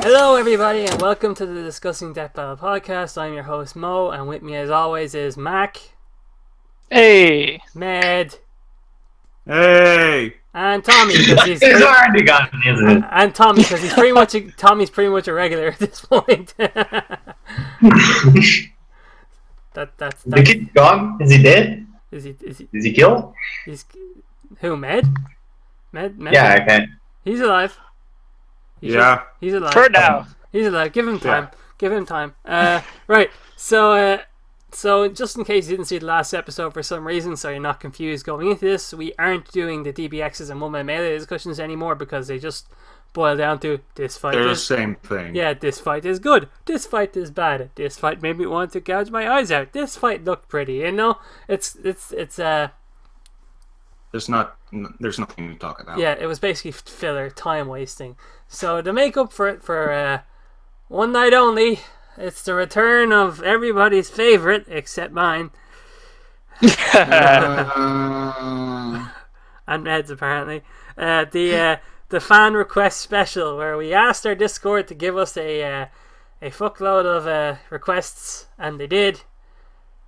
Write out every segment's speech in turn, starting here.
Hello everybody and welcome to the Discussing Death Battle podcast. I'm your host Mo, and with me as always is Mac. Hey! Med. Hey! And Tommy, because he's already got it, isn't it? and Tommy, because Tommy's pretty much a regular at this point. that's The kid's gone? Is he dead? is he Is he killed? he's who Med? Med? Yeah, okay. He's alive. Yeah. He's alive. For now. He's alive. Give him time. Yeah. Give him time. Right. So just in case you didn't see the last episode for some reason, so you're not confused going into this, we aren't doing the DBXs and one-man melee discussions anymore because they just boil down to this fight. They're the same thing. Yeah, this fight is good. This fight is bad. This fight made me want to gouge my eyes out. This fight looked pretty. You know, it's There's nothing to talk about. yeah, it was basically filler, time wasting. So to make up for it for one night only, it's the return of everybody's favorite except mine and Ned's apparently. The fan request special where we asked our Discord to give us a fuckload of requests, and they did.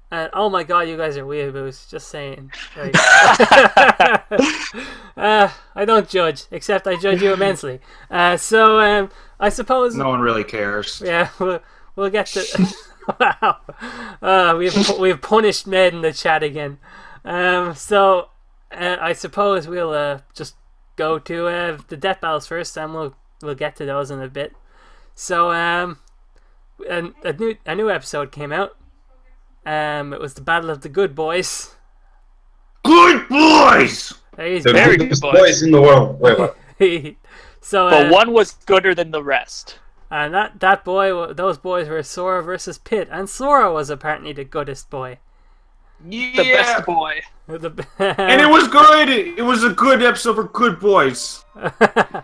And oh my god, you guys are weeaboos. Just saying. Like, I don't judge, except I judge you immensely. So I suppose No one really cares. yeah, we'll get to. Wow, we've punished Med in the chat again. So I suppose we'll just go to the death battles first, and we'll get to those in a bit. So and a new episode came out. It was the Battle of the Good Boys. Good boys! He's The Very biggest good boys in the world. Wait, what? So, But one was gooder than the rest. and those boys were Sora versus Pit, and Sora was apparently the goodest boy. The best boy. And it was good! It was a good episode for good boys. It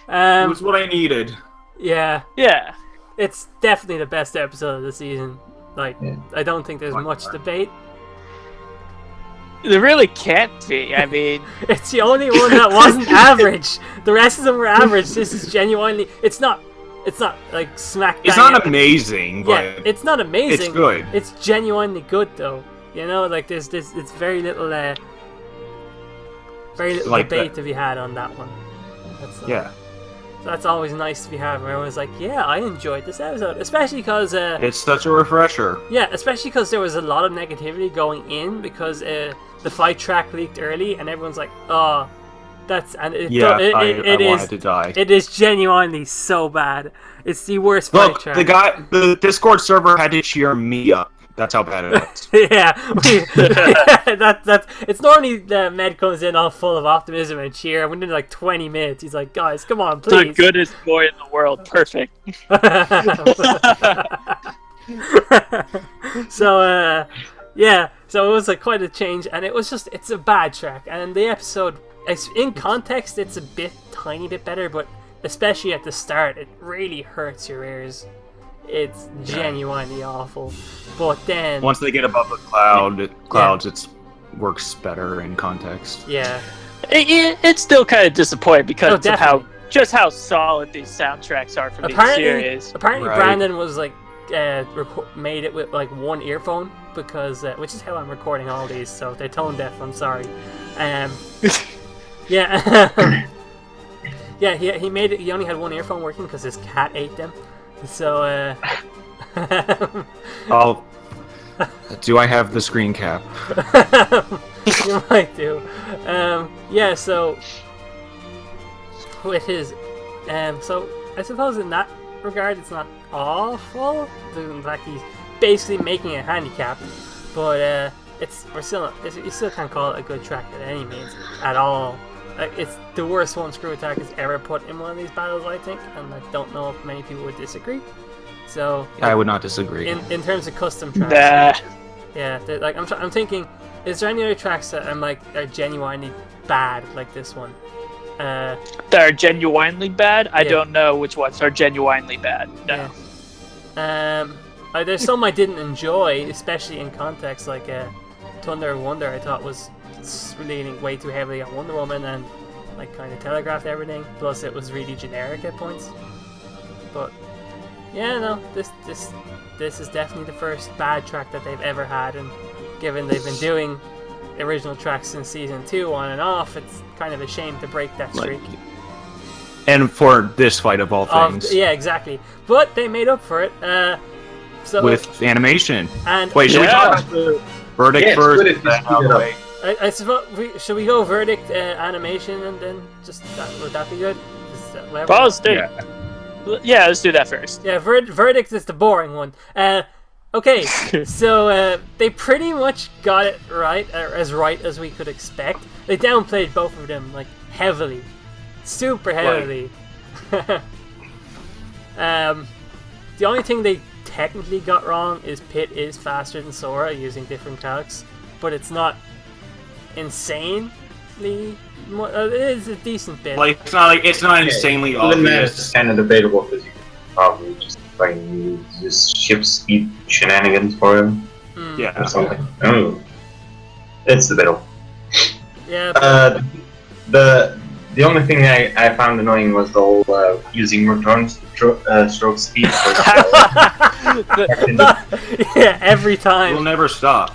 was what I needed. Yeah, Yeah. it's definitely the best episode of the season. Like, Yeah. I don't think there's much debate. There really can't be. I mean, It's the only one that wasn't average. The rest of them were average. This is genuinely. It's not like smack bang. It's not amazing, but Yeah, it's not amazing. it's good. It's genuinely good though. You know, like there's it's very little Like debate that. to be had on that one. That's, Yeah. So that's always nice to be had. Where everyone's like, yeah, I enjoyed this episode, especially because It's such a refresher. yeah, especially because there was a lot of negativity going in because the fight track leaked early, and everyone's like, oh, that's and it, Yeah, it, I it is wanted to die. it is genuinely so bad. It's the worst fight Look, track. the Discord server had to cheer me up. That's how bad it was. Yeah, that's it's normally the Med comes in all full of optimism and cheer, and within like 20 minutes he's like, guys, come on, the please. goodest boy in the world. Perfect. So yeah, so it was like quite a change, and it's a bad track, and the episode, in context, it's a tiny bit better, but especially at the start, it really hurts your ears. It's genuinely awful. But then Once they get above the clouds, it works better in context. yeah, It's still kind of disappointing because Oh, of definitely. how solid these soundtracks are for these series. apparently Right. Brandon was like made it with like one earphone because which is how I'm recording all these, so if they're tone deaf, I'm sorry. Yeah. Yeah, he made it. He only had one earphone working because his cat ate them. So Oh, do I have the screen cap? you might do. Yeah, so with his so I suppose in that regard it's not awful. In fact, he's basically making a handicap, but you still can't call it a good track at any means at all. Like, it's the worst one Screw Attack has ever put in one of these battles, I think, and I don't know if many people would disagree. So I would not disagree. in terms of custom tracks, Nah. yeah, like I'm thinking, is there any other tracks that are genuinely bad like this one? That are genuinely bad? I Yeah. don't know which ones are genuinely bad. No. Yeah. There's some I didn't enjoy, especially in context, like Thunder and Wonder. I thought was leaning way too heavily on Wonder Woman and like kind of telegraphed everything. Plus, it was really generic at points. But yeah, no, this is definitely the first bad track that they've ever had, and given they've been doing original tracks since season 2 on and off, it's kind of a shame to break that streak. And for this fight of all things. Yeah, exactly. But they made up for it. So with animation. And wait, should we talk about the verdict first? I suppose should we go verdict, animation, and then just would that be good? Yeah, let's do that first. Yeah, verdict is the boring one. Okay, so they pretty much got it right, right as we could expect. They downplayed both of them like heavily, super heavily. The only thing they technically got wrong is Pit is faster than Sora using different calcs, but it's not insanely. It is a decent bit. Like it's not insanely obvious. It's kind of debatable because you could probably just use ship speed shenanigans for him. Yeah. Or something. Oh, it's debatable. Yeah. The only thing I found annoying was the whole using return stroke speed. Yeah, every time. We'll never stop.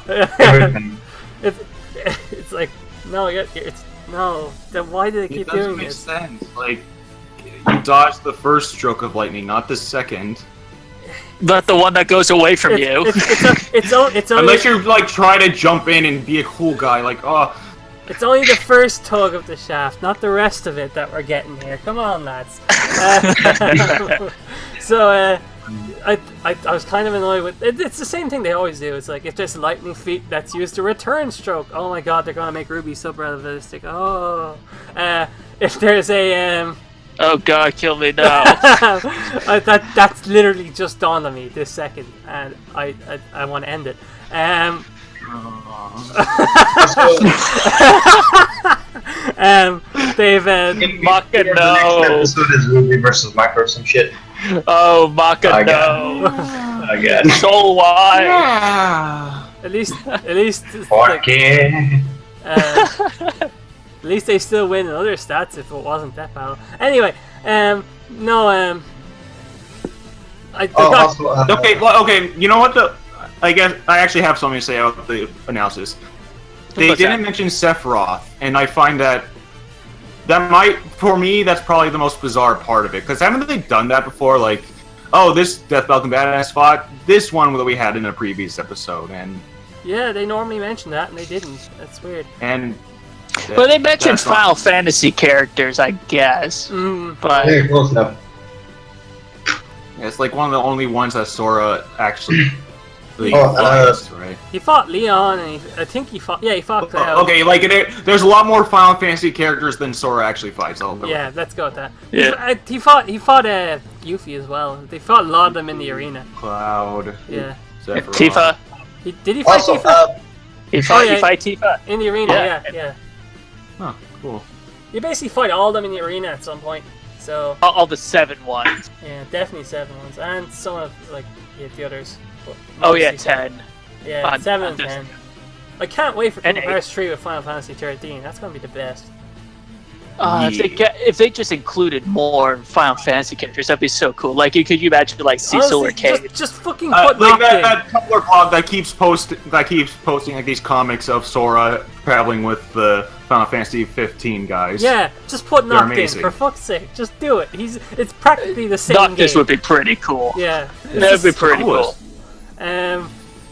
It's like no. Then why do they keep doing this? It doesn't make sense. Like you dodge the first stroke of lightning, not the second. Not the one that goes away from you. It's only unless you like try to jump in and be a cool guy, like oh. It's only the first tug of the shaft, not the rest of it that we're getting here. Come on, lads. So I was kind of annoyed with it. It's the same thing they always do. It's like if there's lightning feet that's used to return stroke. Oh my god, they're gonna make Ruby sub-relativistic. Oh, if there's a oh god, kill me now. That's literally just dawned on me this second, and I want to end it. They've Maka no. The next episode is Ruby versus Micro or some shit. Oh, Maka no. Again. So why? Yeah. At least it's like, at least they still win in other stats if it wasn't that battle. Anyway, Okay. You know what? I guess I actually have something to say about the analysis. They didn't mention Sephiroth, and I find that might, for me, that's probably the most bizarre part of it. Because haven't they done that before? Like, oh, this Death Falcon Badass fought this one that we had in a previous episode, and yeah, they normally mention that, and they didn't. That's weird. And well, they mentioned Final Fantasy characters, I guess. But yeah, close enough. Yeah, it's like one of the only ones that Sora actually. Right. He fought Leon, and I think he fought Cloud. Okay, like there's a lot more Final Fantasy characters than Sora actually fights. Yeah, let's go with that. Yeah. He fought Yuffie as well. They fought a lot of them in the arena. Cloud. Yeah. Sephiroth. Tifa. Did he fight Tifa? He fight Tifa in the arena. Yeah. Huh. Cool. You basically fight all of them in the arena at some point. So. All the 7 ones. Yeah, definitely 7 ones, and some of the others. Oh yeah, 10. Yeah, 7 and 10. I can't wait for Kingdom Hearts 3 with Final Fantasy 13. That's gonna be the best. If they just included more Final Fantasy characters, that'd be so cool. Like, could you imagine like Cecil or Kate? Just fucking put like that Tumblr blog that keeps posting like these comics of Sora traveling with the Final Fantasy 15 guys. Yeah, just put Noctis for fuck's sake. Just do it. It's practically the same Noctis game. would be pretty cool. Yeah, that'd be pretty cool.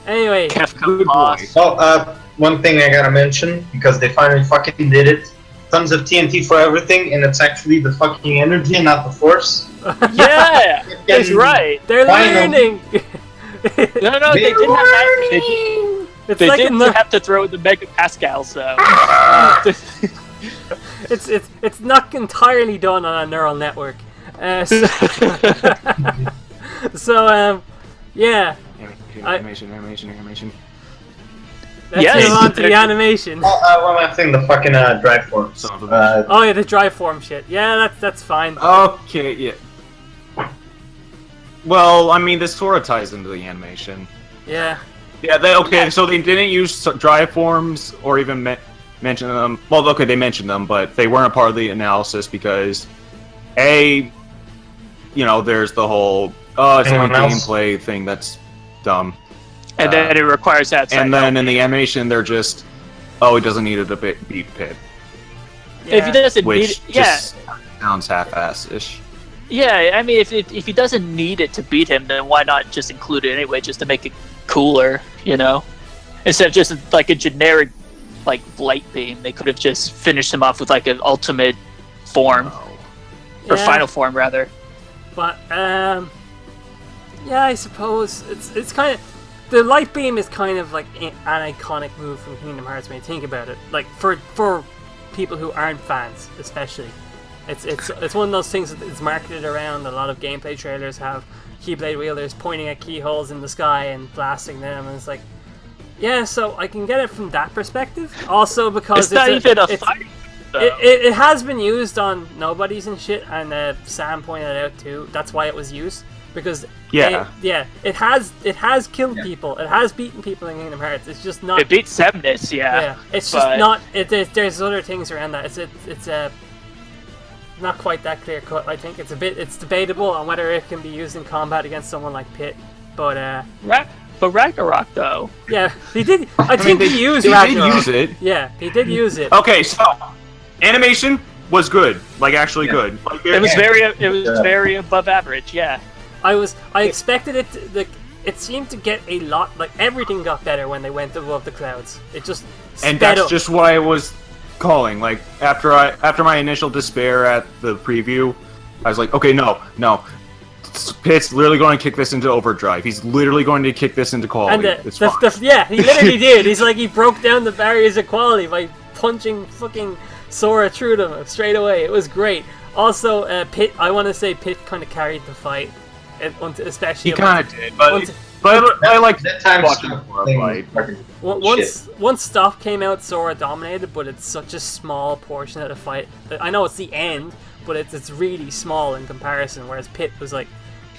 Anyway. Good boy. Oh, one thing I gotta mention, because they finally fucking did it. Tons of TNT for everything, and it's actually the fucking energy and not the force. Yeah, that's right. They're learning. No, they didn't have to. They didn't have to throw the megapascal, so. It's not entirely done on a neural network. Yeah. Animation. Let's move on to the animation. One last thing, the fucking drive forms. Oh yeah, the drive form shit. Yeah, that's fine. Okay, yeah. Well, I mean, this Sora ties into the animation. Yeah. Yeah, so they didn't use drive forms or even mention them. Well, okay, they mentioned them, but they weren't a part of the analysis because, A, there's the whole it's only Anyone else? gameplay thing that's dumb. And then it requires that. And then in the animation, they're just, he doesn't need it to beat Pit, If he doesn't need which it, yeah. just sounds half-ass-ish. Yeah, I mean, if he doesn't need it to beat him, then why not just include it anyway, just to make it cooler, Instead of just like a generic, like, light beam, they could have just finished him off with like an ultimate form. Or final form, rather. But, yeah, I suppose it's kind of... The light beam is kind of like an iconic move from Kingdom Hearts when you think about it. Like, for people who aren't fans, especially. It's one of those things that is marketed around. A lot of gameplay trailers have Keyblade wielders pointing at keyholes in the sky and blasting them, and it's like, yeah, so I can get it from that perspective. Also because it's not even a fight. It has been used on nobodies and shit, and Sam pointed it out too. That's why it was used, because it has killed people. It has beaten people in Kingdom Hearts. It's just not. It beats Semnis, yeah. It's just not. There's other things around that. It's not quite that clear cut. I think it's debatable on whether it can be used in combat against someone like Pit, but But Ragnarok, though. Yeah, he did. I think he used Ragnarok. Did use it. Yeah, he did use it. Okay, so animation was good, like actually good. Like, It was very above average. Yeah. I expected it to, like, it seemed to get a lot, like everything got better when they went above the clouds. It just and sped that's up. just what I was calling. Like after my initial despair at the preview, I was like, okay, no. Pit's literally going to kick this into overdrive. He's literally going to kick this into quality. And It's fine. yeah, he literally did. He's like, he broke down the barriers of quality by punching fucking Sora through them straight away. It was great. Also, Pit, I want to say Pit kind of carried the fight, especially. He kind of did, but I like that time watching Sora fight. Once stuff came out, Sora dominated, but it's such a small portion of the fight. I know it's the end, but it's really small in comparison. Whereas Pit was like,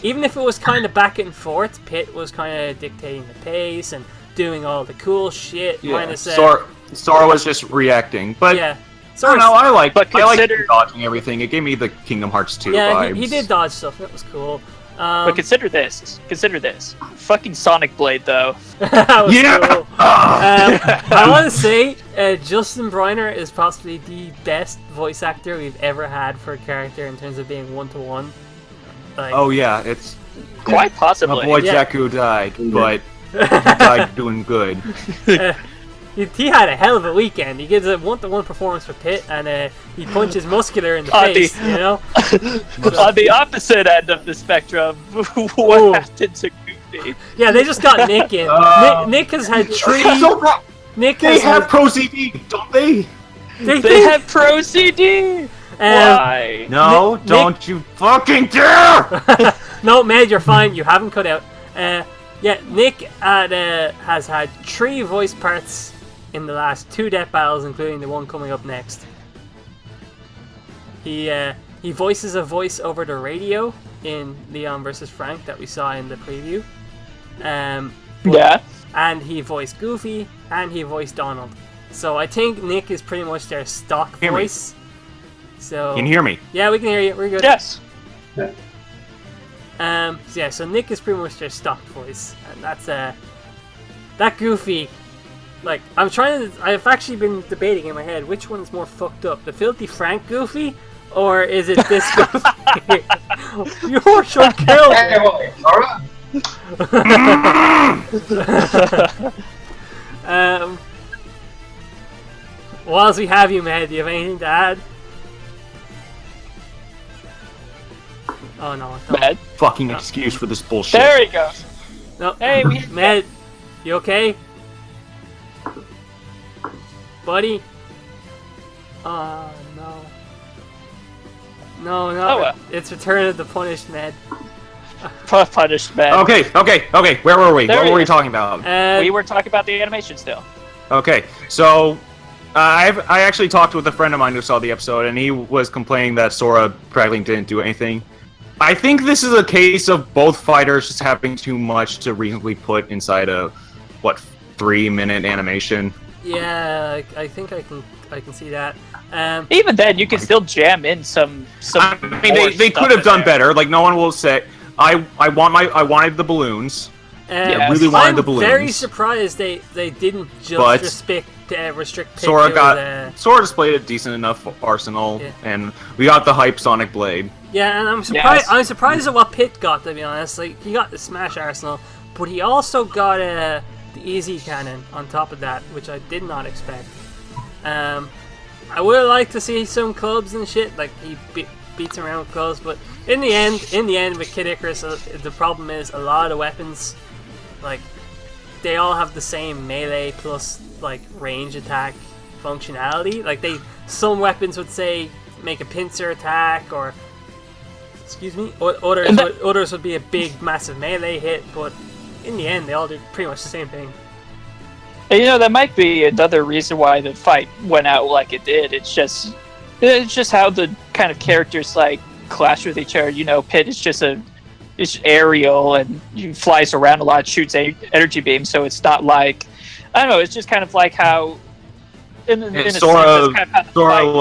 even if it was kind of back and forth, Pit was kind of dictating the pace and doing all the cool shit. Yeah, Sora was just reacting, but yeah, I like consider dodging everything. It gave me the Kingdom Hearts 2 yeah, vibes. he did dodge stuff. That was cool. But consider this. Fucking Sonic Blade, though. That was cool. I want to say Justin Briner is possibly the best voice actor we've ever had for a character in terms of being one-to-one. Like, oh yeah, it's quite possibly. My boy Jakku died, but he died doing good. He had a hell of a weekend. He gives a one-to-one performance for Pit, and he punches Muscular in the face. On the opposite end of the spectrum, what happened to Goofy? Yeah, they just got Nick in. Nick has had three. They have Pro CD, don't they? They have Pro CD. Why? No, don't you fucking dare! No, Med, you're fine. You haven't cut out. Yeah, Nick has had 3 voice parts in the last 2 death battles, including the one coming up next. He voices a voice over the radio in Leon vs. Frank that we saw in the preview. Yeah. And he voiced Goofy, and he voiced Donald. So I think Nick is pretty much their stock voice. So can you hear me? Yeah, we can hear you. We're good. Yes. So Nick is pretty much their stock voice, and that's that Goofy. Like, I've actually been debating in my head which one's more fucked up, the Filthy Frank Goofy, or is it this Goofy? You should kill me. Whilst we have you, Med, do you have anything to add? Oh no, Med? Fucking excuse for this bullshit. There he goes. No, hey, Med, you okay? Buddy? Oh no. No. Oh, well. It's Return of the Punished Med. Punished Med. Okay. Where were we? What were we talking about? We were talking about the animation still. Okay, so I actually talked with a friend of mine who saw the episode, and he was complaining that Sora practically didn't do anything. I think this is a case of both fighters just having too much to reasonably put inside a 3-minute animation. Yeah, I think I can see that. Even then, you can still jam in some. I mean, they could have done better. Like no one will say. I wanted the balloons. I really wanted the balloons. I'm very surprised they didn't just restrict Pit Sora displayed a decent enough arsenal, and we got the hype Sonic Blade. Yeah, and I'm surprised. I'm surprised at what Pit got, to be honest. Like he got the Smash arsenal, but he also got the Easy Cannon on top of that, which I did not expect. I would like to see some clubs and shit. Like he beats around with clubs, but in the end, with Kid Icarus, the problem is a lot of weapons, like they all have the same melee plus like range attack functionality. Like some weapons would say make a pincer attack, or others would be a big massive melee hit, but in the end they all do pretty much the same thing. You know, that might be another reason why the fight went out like it did. It's just how the kind of characters like clash with each other. You know, Pit is just it's aerial and he flies around a lot, shoots energy beams, so it's not like, I don't know, it's just kind of like how Sora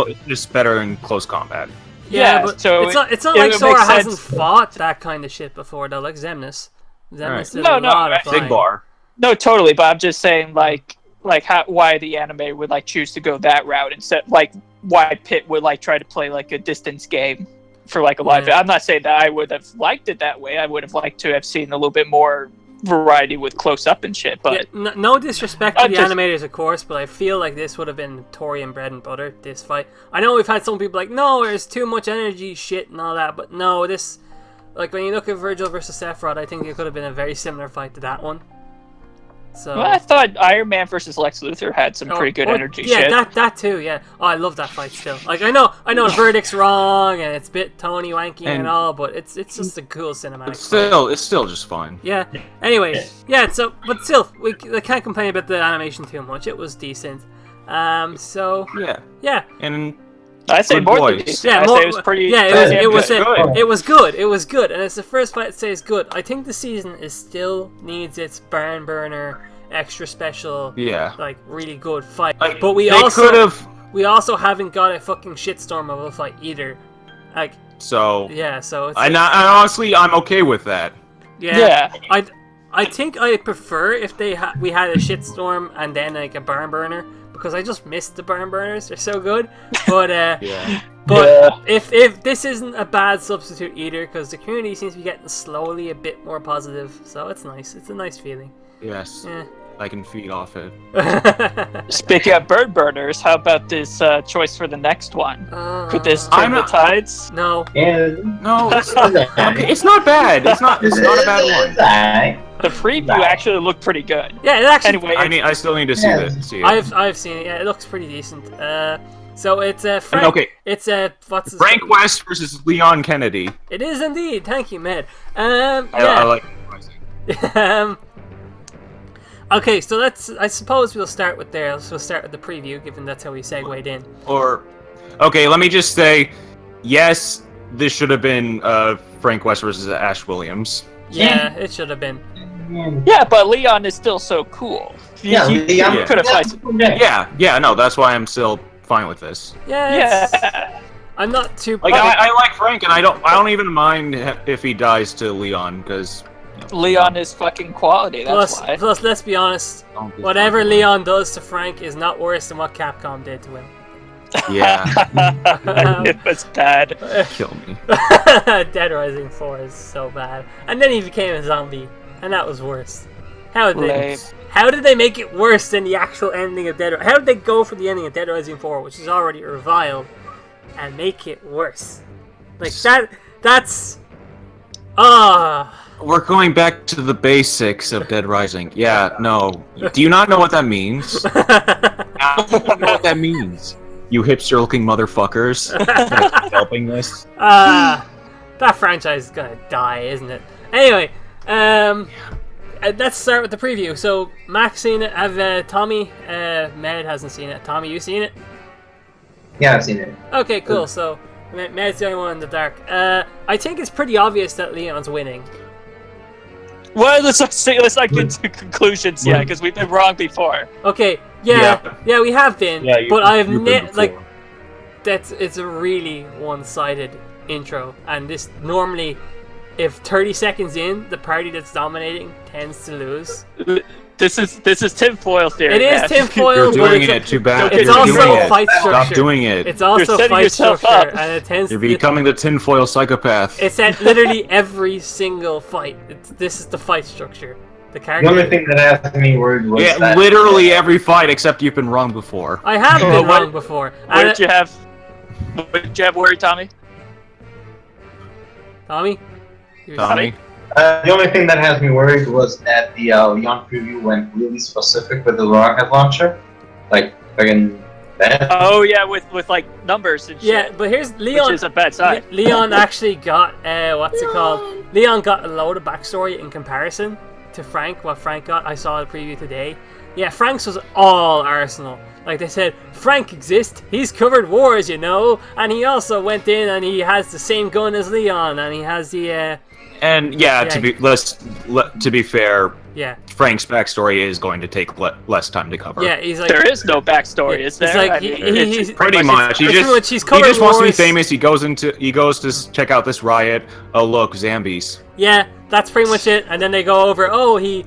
is just better in close combat. Yeah, but so it's not like Sora hasn't fought that kind of shit before though, like Xemnas. Xemnas did a lot of flying. Sigbar. No, totally, but I'm just saying, why the anime would choose to go that route instead, why Pit would try to play a distance game for a live. I'm not saying that I would have liked it that way. I would have liked to have seen a little bit more variety with close up and shit. But no disrespect to the animators, of course, but I feel like this would have been Torian bread and butter. This fight, I know we've had some people no, there's too much energy, shit, and all that, but no, this when you look at Virgil versus Sephiroth, I think it could have been a very similar fight to that one. So I thought Iron Man versus Lex Luthor had some pretty good energy shit. Yeah, that too, yeah. Oh, I love that fight still. I know the verdict's wrong and it's a bit Tony wanky and all, but it's just a cool cinematic It's still just fine. Yeah. Anyway, but still, we can't complain about the animation too much. It was decent. Yeah. And I say more than decent. I say it was pretty. Yeah, it was good, and it's the first fight to say it's good. I think the season still needs its barn burner, extra special, really good fight. But we also haven't got a fucking shitstorm of a fight either. So it's honestly, I'm okay with that. Yeah. I think I prefer if we had a shitstorm and then a barn burner, because I just missed the barn burners. They're so good. But if this isn't a bad substitute either, because the community seems to be getting slowly a bit more positive, so it's nice. It's a nice feeling. Yes. Yeah. I can feed off it. Speaking of bird burners, how about this choice for the next one? Could this turn the tides? No. No, it's not bad. It's not a bad one. The preview actually looked pretty good. Yeah, it actually. Anyway, I still need to see this. I've seen it. Yeah, it looks pretty decent. So it's Frank. Okay. It's what's his Frank West versus Leon Kennedy. It is indeed. Thank you, Med. I like it. Okay, so I suppose we'll start with there. We'll start with the preview, given that's how we segued in. Okay, let me just say, yes, this should have been Frank West versus Ash Williams. Yeah, it should have been. Yeah, but Leon is still so cool. Leon could have no, that's why I'm still fine with this. Yeah. I'm not too. I like Frank, and I don't even mind if he dies to Leon, because Leon is fucking quality. That's why. Plus, let's be honest. Whatever Leon does to Frank is not worse than what Capcom did to him. Yeah. It was bad. Kill me. Dead Rising 4 is so bad. And then he became a zombie, and that was worse. How did they make it worse than the actual ending of Dead Rising? How did they go for the ending of Dead Rising 4, which is already reviled, and make it worse? That's... We're going back to the basics of Dead Rising. Yeah, no. Do you not know what that means? I don't know what that means. You hipster-looking motherfuckers. Helping this. That franchise is gonna die, isn't it? Anyway, let's start with the preview. So, Mac's seen it. Have Tommy? Med hasn't seen it. Tommy, you seen it? Yeah, I've seen it. Okay, cool. So, Med's the only one in the dark. I think it's pretty obvious that Leon's winning. Well, let's not get to conclusions yet, because we've been wrong before. Okay, yeah, we have been. Yeah, but I've it's a really one-sided intro, and this normally, if 30 seconds in, the party that's dominating tends to lose. This is tinfoil theory. It is Ash. tinfoil. You're doing but it too bad. It's You're also doing it. fight structure. Stop doing it. It's also setting fight yourself structure, up. and it tends. You're becoming the tinfoil psychopath. It's at literally every single fight. This is the fight structure. The character. The only thing that has me worried was Yeah, that, literally every fight except you've been wrong before. I have been what- wrong before. What did you have? What did you have worried, Tommy? Tommy? Tommy? The only thing that has me worried was that the Leon preview went really specific with the rocket launcher. Like, fucking bad. Oh yeah, with like numbers and shit. Yeah, but here's Leon. Which is a bad sign. Leon actually got what's it called? Leon got a load of backstory in comparison to Frank. What Frank got, I saw the preview today. Yeah, Frank's was all Arsenal. Like they said, Frank exists. He's covered wars, you know, and he also went in and he has the same gun as Leon, and he has the. And yeah, to be fair, Yeah. Frank's backstory is going to take less time to cover. Yeah, he's like. There is no backstory, is there? It's like I mean, he's Pretty much. He pretty just, much he's he covered just wants to be wars. famous. He goes to check out this riot. Oh look, zombies. Yeah, that's pretty much it. And then they go over, oh, he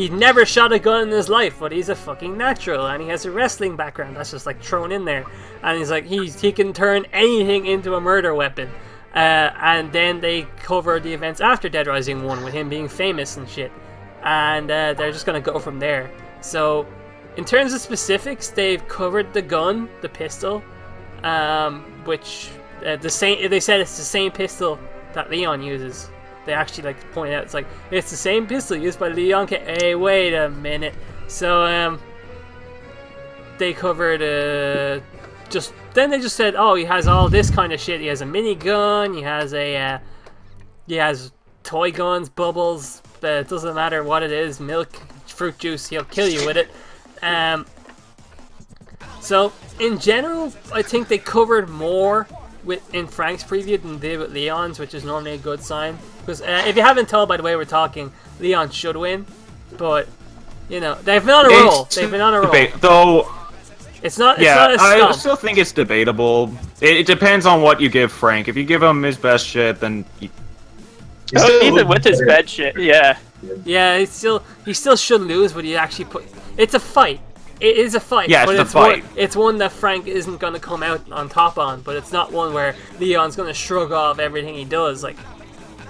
never shot a gun in his life, but he's a fucking natural, and he has a wrestling background. That's just like thrown in there. And he's like, he can turn anything into a murder weapon. And then they cover the events after Dead Rising 1 with him being famous and shit. And they're just going to go from there. So, in terms of specifics, they've covered the gun, the pistol, which they said it's the same pistol that Leon uses. They actually like point out, it's the same pistol used by Leon. Hey, wait a minute. So, they covered then they just said, oh, he has all this kind of shit. He has a minigun. He has toy guns, bubbles. It doesn't matter what it is, milk, fruit juice. He'll kill you with it. So in general, I think they covered more in Frank's preview than they did with Leon's, which is normally a good sign. Because if you haven't told by the way we're talking, Leon should win, but you know they've been on a roll. They've been on a roll. Though. It's not a I stump. still think it's debatable. It depends on what you give Frank. If you give him his best shit, then even with his bed shit, yeah. Yeah, he still should lose, but he actually it's a fight. It is a fight. Yeah, but it's a fight. It's one that Frank isn't going to come out on top on, but it's not one where Leon's going to shrug off everything he does. Like,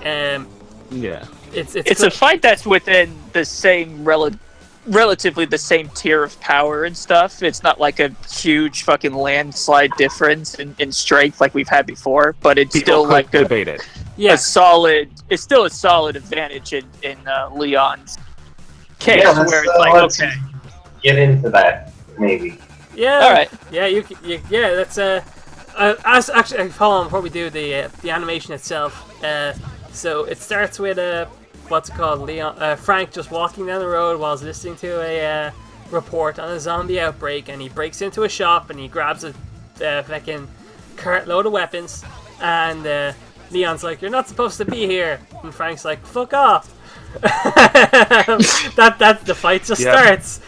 yeah, it's a fight that's within the same relatively the same tier of power and stuff. It's not like a huge fucking landslide difference in strength like we've had before, but it's people still like debate it. Yeah. It's still a solid advantage in Leon's case, where it's like, let's okay, get into that maybe. Yeah. all right. Yeah, yeah, that's actually hold on before we do the animation itself. So it starts with what's it called? Leon, Frank just walking down the road while listening to a report on a zombie outbreak, and he breaks into a shop and he grabs a fucking cartload of weapons, and Leon's like, "You're not supposed to be here," and Frank's like, "Fuck off." that the fight just starts.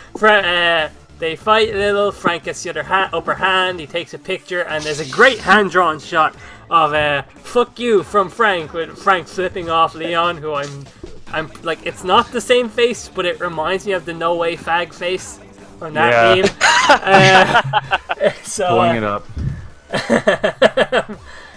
They fight a little. Frank gets the upper hand. He takes a picture, and there's a great hand-drawn shot of "fuck you" from Frank, with Frank flipping off Leon, who I'm like, it's not the same face, but it reminds me of the "No Way Fag" face from that meme. So Blowing it up.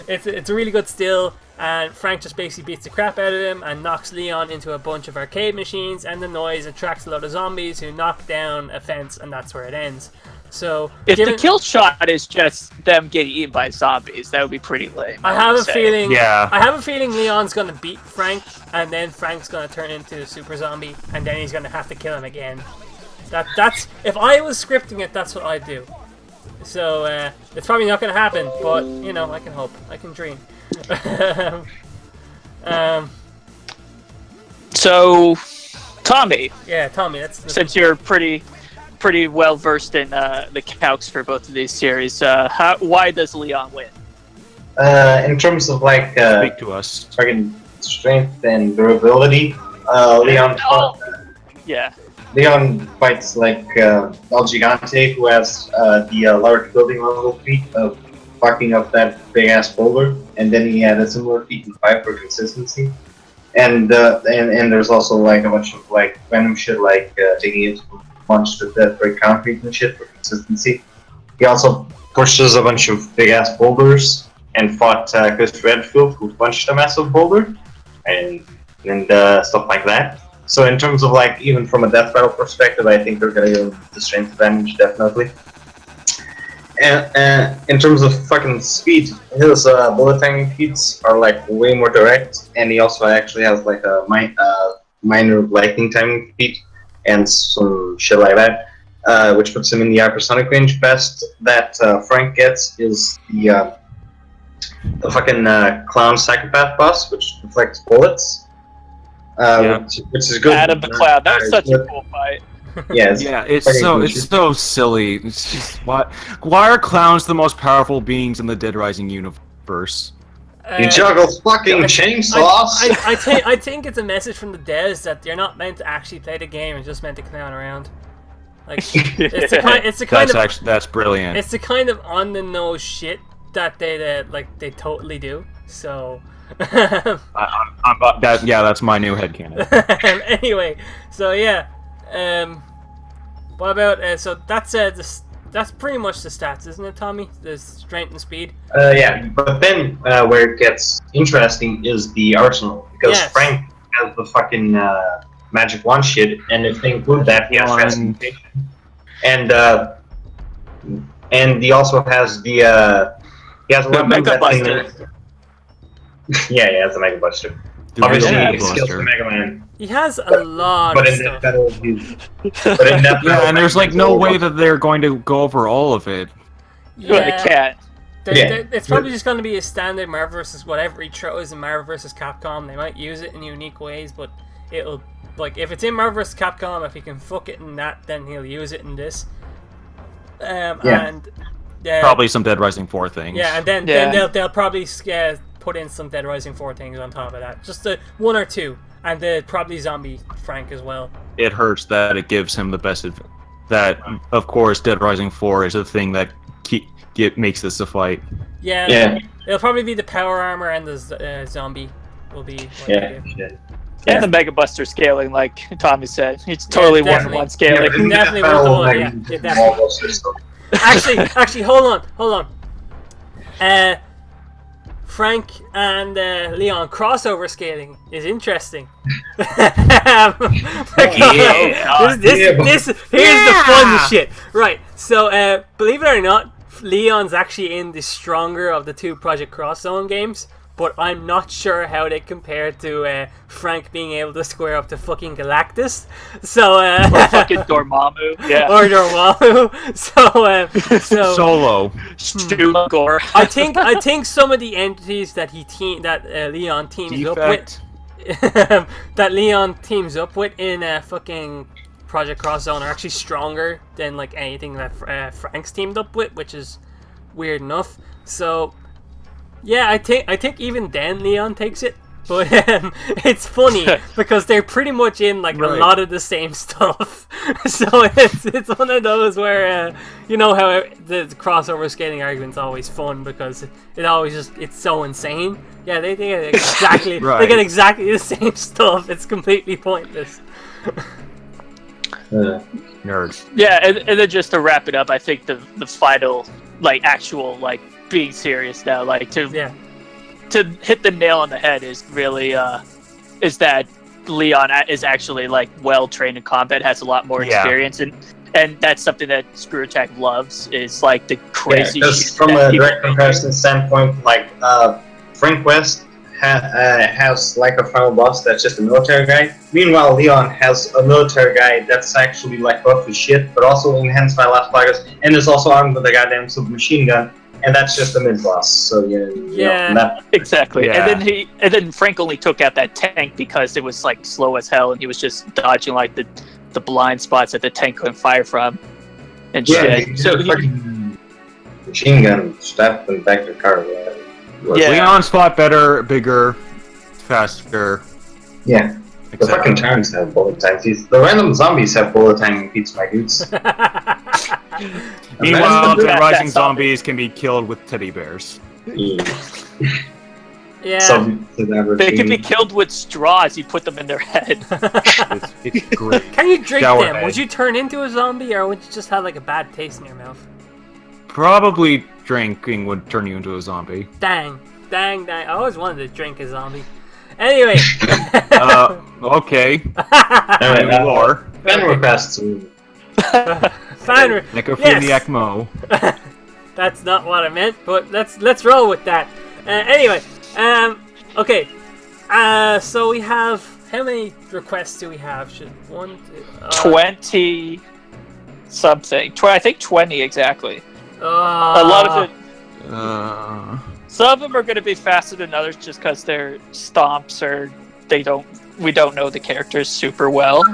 it's a really good still, and Frank just basically beats the crap out of him and knocks Leon into a bunch of arcade machines, and the noise attracts a lot of zombies who knock down a fence, and that's where it ends. So If the kill shot is just them getting eaten by zombies, that would be pretty lame. I have a feeling. Yeah. I have a feeling Leon's gonna beat Frank, and then Frank's gonna turn into a super zombie, and then he's gonna have to kill him again. That's if I was scripting it, that's what I'd do. So it's probably not gonna happen, but you know, I can hope, I can dream. So, Tommy, Yeah, Tommy, that's since you're pretty well versed in the calcs for both of these series, why does Leon win? In terms of like Speak to us. fucking strength and durability, Leon. Yeah. Leon fights like El Gigante, who has the large building level feat of fucking up that big ass boulder, and then he had a similar feat in 5 for consistency. And there's also like a bunch of like random shit like taking it punch to death break concrete and shit for consistency. He also pushes a bunch of big ass boulders and fought Chris Redfield, who punched a massive boulder, and stuff like that. So in terms of like even from a death battle perspective, I think they're gonna go the strength advantage definitely. And in terms of fucking speed, his bullet timing feats are like way more direct, and he also actually has like a minor lightning timing feat and some shit like that, which puts him in the hypersonic range. Best that Frank gets is the fucking clown psychopath boss, which deflects bullets, which is good. Adam the Clown, that was such a cool fight. Yes. Yeah, it's so silly. It's just why are clowns the most powerful beings in the Dead Rising universe? He juggles fucking chainsaws. I think it's a message from the devs that you're not meant to actually play the game, you're just meant to clown around. Like it's the kind of that's brilliant. It's the kind of on the nose shit that they totally do. So that's my new headcanon. Anyway, so yeah. What about so that's pretty much the stats, isn't it, Tommy? The strength and speed. Yeah, but then where it gets interesting is the arsenal, because Frank has the fucking magic wand shit, and if they include that, he has transmutation, and he also has he has a Mega Buster. Yeah, he has a Mega Buster. Obviously, skills to Mega Man. He has a lot of stuff. And there's like no way that they're going to go over all of it. Yeah, they can't. It's probably just going to be a standard Marvel vs. whatever he throws in Marvel vs. Capcom. They might use it in unique ways, but it'll like if it's in Marvel vs. Capcom, if he can fuck it in that, then he'll use it in this. And probably some Dead Rising 4 things. Yeah, and then they'll probably put in some Dead Rising 4 things on top of that. Just one or two. And probably Zombie Frank as well. It hurts that it gives him the best that, of course, Dead Rising 4 is a thing that makes this a fight. Yeah. It'll probably be the power armor and the zombie will be And the Mega Buster scaling, like Tommy said. It's totally one-to-one scaling. Definitely one-to-one, yeah. Actually, hold on. Frank and Leon crossover scaling is interesting. Here's the fun shit. Right, so believe it or not, Leon's actually in the stronger of the two Project Cross Zone games, but I'm not sure how they compare to Frank being able to square up to fucking Galactus. So or fucking Dormammu, yeah. Or Dormammu. So Solo. Gore. I think some of the entities that Leon teams up with, that Leon teams up with in fucking Project Cross Zone are actually stronger than like anything that Frank's teamed up with, which is weird enough. So. Yeah, I think even then Leon takes it, but it's funny because they're pretty much in like a lot of the same stuff. So it's one of those where you know how the crossover scaling argument's always fun because it always it's so insane. Yeah, they get exactly they get exactly the same stuff. It's completely pointless. Nerds. Yeah, and then just to wrap it up, I think the final like actual like. Being serious now, like to hit the nail on the head is really is that Leon is actually like well trained in combat, has a lot more experience, and that's something that Screw Attack loves is like the crazy. Because from a direct comparison standpoint, like Frank West has like a final boss that's just a military guy. Meanwhile, Leon has a military guy that's actually like buff as shit, but also enhanced by last flaggers, and is also armed with a goddamn submachine gun. And that's just a mid boss, so exactly. Yeah. And then Frank only took out that tank because it was like slow as hell, and he was just dodging like the blind spots that the tank couldn't fire from, and shit. So machine gun strapped them back to the car. Leon's fought better, bigger, faster. Yeah. The fucking turns have bullet time feats. The random zombies have bullet time feats, my dudes. Meanwhile, the That rising zombie. zombies can be killed with teddy bears. Yeah. Something to that They can be routine. killed with straws. You put them in their head. It's great. Can you drink Shower them? head. Would you turn into a zombie, or would you just have like a bad taste in your mouth? Probably drinking would turn you into a zombie. Dang. I always wanted to drink a zombie. Anyway. Okay. Alright, You are. Then we're past to Fine. Necrophiliac Yes. Mo. That's not what I meant, but let's roll with that. Anyway, okay. So we have, how many requests do we have? Should 20 something. I think 20 exactly. A a lot of it. Uh, Some of them are going to be faster than others just because they're stomps or we don't know the characters super well.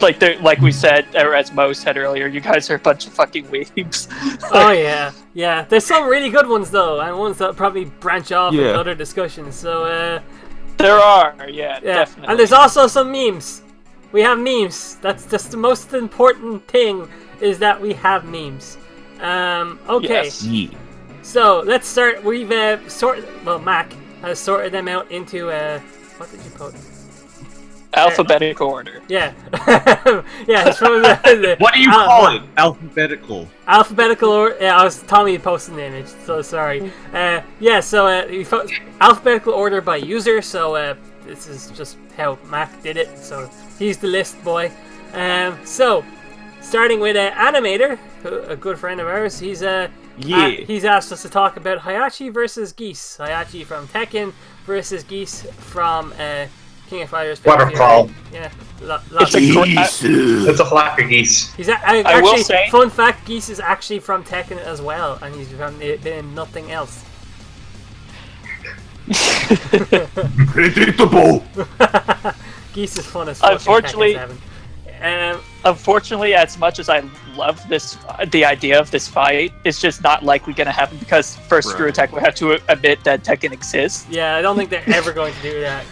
Like we said, or as Mo said earlier, you guys are a bunch of fucking weebs. Oh yeah. There's some really good ones though, and ones that probably branch off in Yeah. other discussions. So There are, yeah, definitely. and there's also some memes. We have memes. That's just the most important thing, is that we have memes. Okay. Yes. yeah. So let's start. We've Mac has sorted them out into what did you put? Alphabetical order. Yeah, yeah. It's from the What do you call it? Alphabetical. Alphabetical order. Yeah, I was Tommy posting the image. So sorry. Yeah. So alphabetical order by user. So this is just how Mac did it. So he's the list boy. So starting with Animator, a good friend of ours. He's he's asked us to talk about Hayashi versus Geese. Hayashi from Tekken versus Geese from King of Fighters. Waterfall. Yeah. It's a It's a flocker geese. He's actually, will say- fun fact, Geese is actually from Tekken as well, and he's been in nothing else. Predictable. Geese is fun as fuck. Unfortunately- in Tekken 7. Unfortunately, as much as I love the idea of this fight, it's just not likely going to happen because first Screw Right. Attack will have to admit that Tekken exists. Yeah, I don't think they're ever going to do that.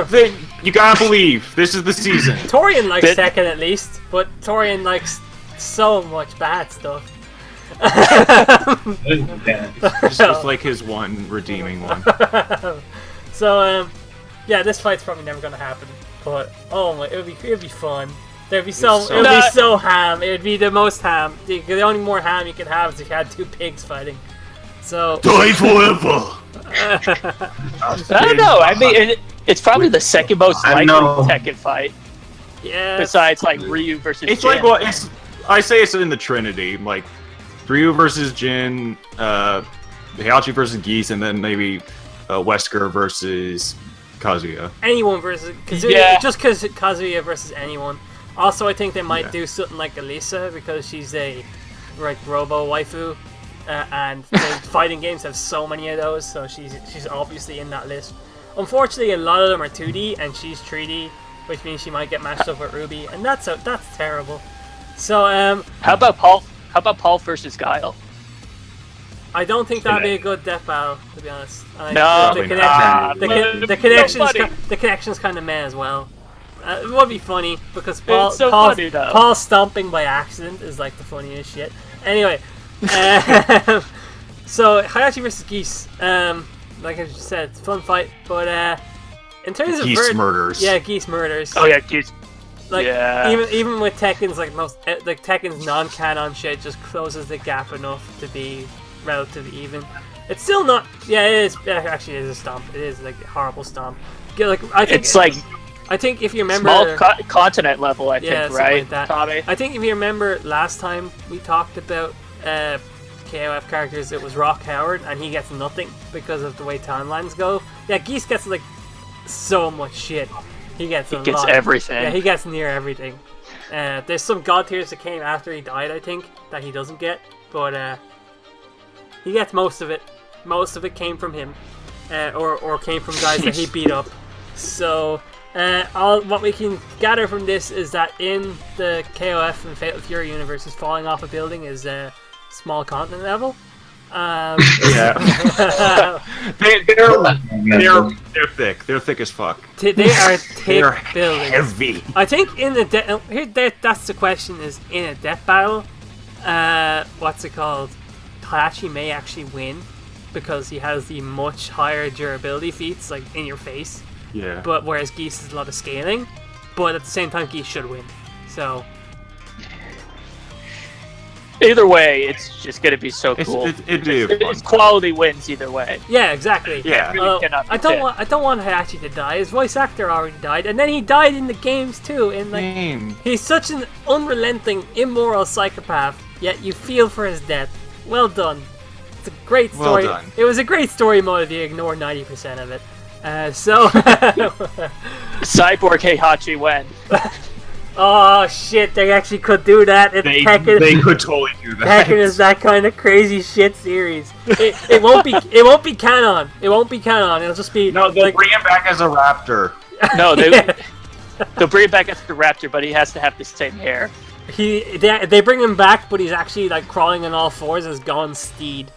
Then you gotta believe this is the season. Torian likes Did- Tekken at least, but Torian likes so much bad stuff. It's just like his one redeeming one. So yeah, this fight's probably never gonna happen. But oh my, it would be fun. There'd be so It's it would so- be so ham. It would be the most ham. The only more ham you could have is if you had two pigs fighting. So Die forever. I don't know. I mean, it's probably the second most I likely know. Tekken fight yeah, besides like Ryu versus It's Jin. like what it's. I say it's in the Trinity, like Ryu versus Jin, Hayashi versus Geese, and then maybe Wesker versus Kazuya. anyone versus Kazuya. Yeah. Just because Kazuya versus anyone. Also, I think they might Yeah. do something like Elisa because she's a robo waifu, and the fighting games have so many of those, so she's obviously in that list. Unfortunately, a lot of them are 2D and she's 3D, which means she might get matched up with Ruby, and that's terrible. So How about Paul versus Guile? I don't think that'd be a good death battle, to be honest. And No, the Probably not. the connection's kind of meh as well. It would be funny because It's so funny, though. Paul stomping by accident is like the funniest shit. Anyway, so Hayashi versus Geese, like I just said, it's a fun fight. But in terms of Geese murders. yeah, Geese murders. Oh yeah, Geese. Like Yeah. even with Tekken's Tekken's non-canon shit just closes the gap enough to be relatively even. It's still not. Yeah, it is. Actually, it is a stomp. It is like a horrible stomp. Yeah, like I think It's like I think if you remember, small continent level, I Yeah, think, something right, like that. Tommy? I think if you remember last time we talked about KOF characters, it was Rock Howard, and he gets nothing because of the way timelines go. Yeah, Geese gets like so much shit. He gets a Gets lot. everything. Yeah, he gets near everything. There's some god tiers that came after he died, I think, that he doesn't get, but he gets most of it. Most of it came from him, or came from guys that he beat up. So, what we can gather from this is that in the KOF and Fatal Fury universes, falling off a building is small continent level. Yeah. they're thick. They're thick as fuck. They are thick They're buildings. heavy. I think in the that's the question: is in a death battle, what's it called? Hayashi may actually win because he has the much higher durability feats, like in your face. Yeah. But whereas Geese is a lot of scaling, but at the same time Geese should win. So Either way, it's just gonna be so cool. It's quality wins either way. yeah, exactly. Yeah. Really cannot I don't want Hayashi to die. His voice actor already died, and then he died in the games too. And like, he's such an unrelenting, immoral psychopath. Yet you feel for his death. Well done. It's a great story. Well done. It was a great story mode if you ignore 90% of it. So. Cyborg Heihachi win. Oh shit! They actually could do that. If They Tekken, could totally do that. Tekken is that kind of crazy shit series. It won't be. It won't be canon. It won't be canon. It'll just be. No, they'll like, bring him back as a raptor. No, yeah. they'll bring it back as the Raptor, but he has to have the same hair. They bring him back, but he's actually like crawling on all fours as Gon Steed.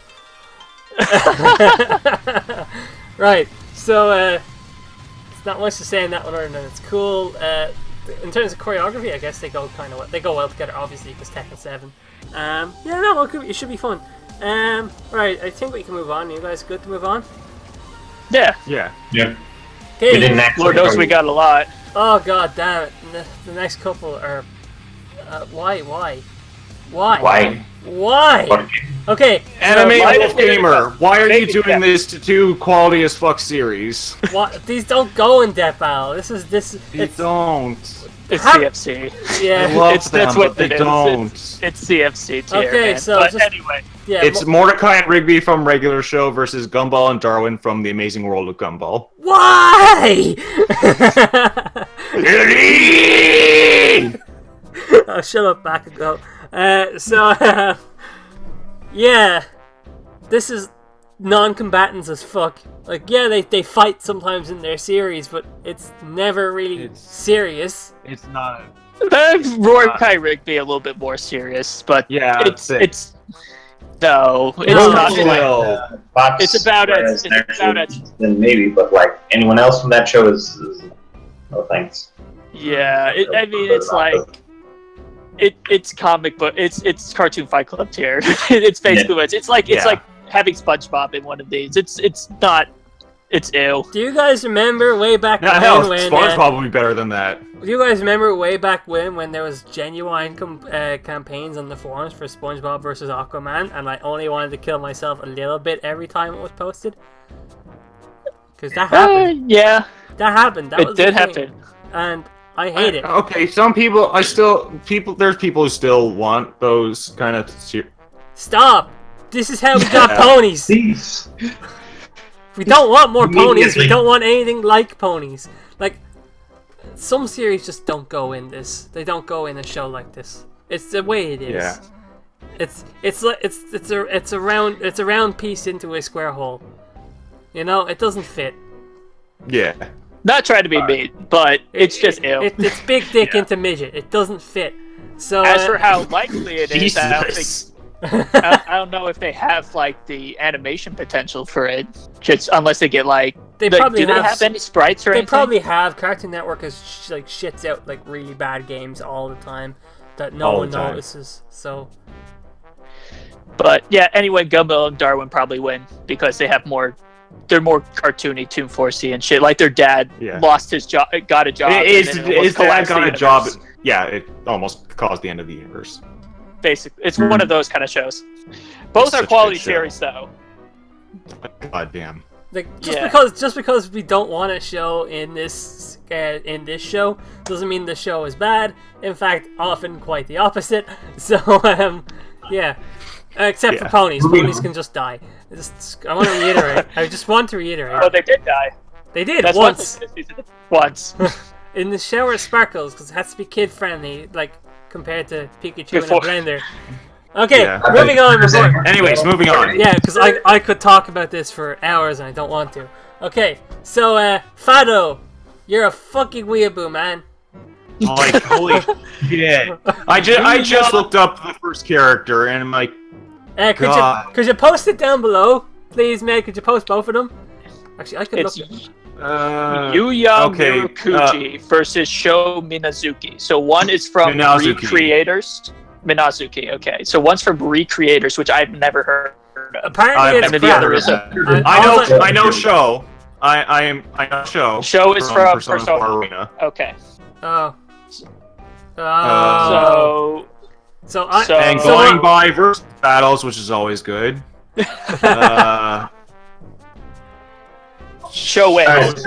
Right. So it's not much to say in that one other than it's cool. In terms of choreography, I guess they go well together, obviously, because Tekken 7. Yeah, no, it should be fun. Right, I think we can move on. You guys good to move on? Yeah. Yeah. Yeah. Okay. Lord knows we got a lot. Oh god damn it! The next couple are. Why? Okay. Anime Light Wolf is Gamer, why are you maybe, doing this to two quality as fuck series? What? These don't go in Death Battle. They don't. It's How- CFC. I Yeah. love them, That's what but they it is. don't. It's CFC tier. Okay, man. so But just- anyway, Yeah. It's Mordecai and Rigby from regular show versus Gumball and Darwin from The Amazing World of Gumball. Why? Oh, shut up, back and go. Yeah, this is non-combatants as fuck. Like, yeah, they fight sometimes in their series, but it's never really serious. It's not. Mordecai Rigby a little bit more serious, but Yeah, it's no, it's No, not. still. Bots, It's about it. whereas It's about it. Then maybe, but like anyone else from that show is no thanks. Yeah, I mean, it's like it's comic book. It's cartoon Fight Club tier. It's basically what it's like. It's Yeah. like having SpongeBob in one of these. It's not. It's ill. Do you guys remember way back Yeah, hell, when? SpongeBob would be better than that. Do you guys remember way back when there was genuine campaigns on the forums for SpongeBob versus Aquaman, and I only wanted to kill myself a little bit every time it was posted? Because that happened. Yeah, That happened. That it was the did thing. happen. And I hate it. Okay, some people, there's people who still want those kind of. Stop! This is how we got Yeah. ponies. Please. We don't want more ponies. We Immediately. don't want anything like ponies. Like, some series just don't go in this. They don't go in a show like this. It's the way it is. Yeah. It's a round piece into a square hole. You know, it doesn't fit. Yeah. Not trying to be mean, but it's just ill. It's big dick into midget. It doesn't fit. So As for how likely it is, I don't think. Jesus. I don't know if they have like the animation potential for it, just unless they get like. They like, probably do they have have any sprites or they anything? probably have. Cartoon Network is shits out like really bad games all the time that no All one the time. notices. So But yeah, anyway, Gumball and Darwin probably win because they have more. They're more cartoony, Toon Forcey and shit. Like their dad Yeah. lost his job, got a job. His and then it almost dad collapsed got the a job. universe. Yeah, it almost caused the end of the universe. Basically, it's one of those kind of shows. Both It's are such a quality good show. series, though. God damn. like Yeah. just because we don't want a show in this show doesn't mean the show is bad. In fact, often quite the opposite. So yeah. Except for Yeah. ponies. Ponies can just die. I want to reiterate. I just want to reiterate. Oh, they did die. They did That's once. Once. In the shower sparkles, because it has to be kid friendly, like compared to Pikachu Before- in a blender. Okay, Yeah. moving on. Before, Anyways, moving on. yeah, because I could talk about this for hours and I don't want to. Okay, so Fado, you're a fucking weeaboo, man. Like, holy shit. I just looked up the first character and I'm like, God. Could you post it down below, please, man? Could you post both of them? Actually, I could It's look. Yuya okay, Mirukuji versus Sho Minazuki. So one is from Minazuki. Recreators. Minazuki. Okay, so one's from Recreators, which I've never heard of. Apparently, it's and the crap. other is I know Show. I know Show. Show is from Persona 4 Arena. Okay. Oh. And going by versus battles, which is always good. Show wins.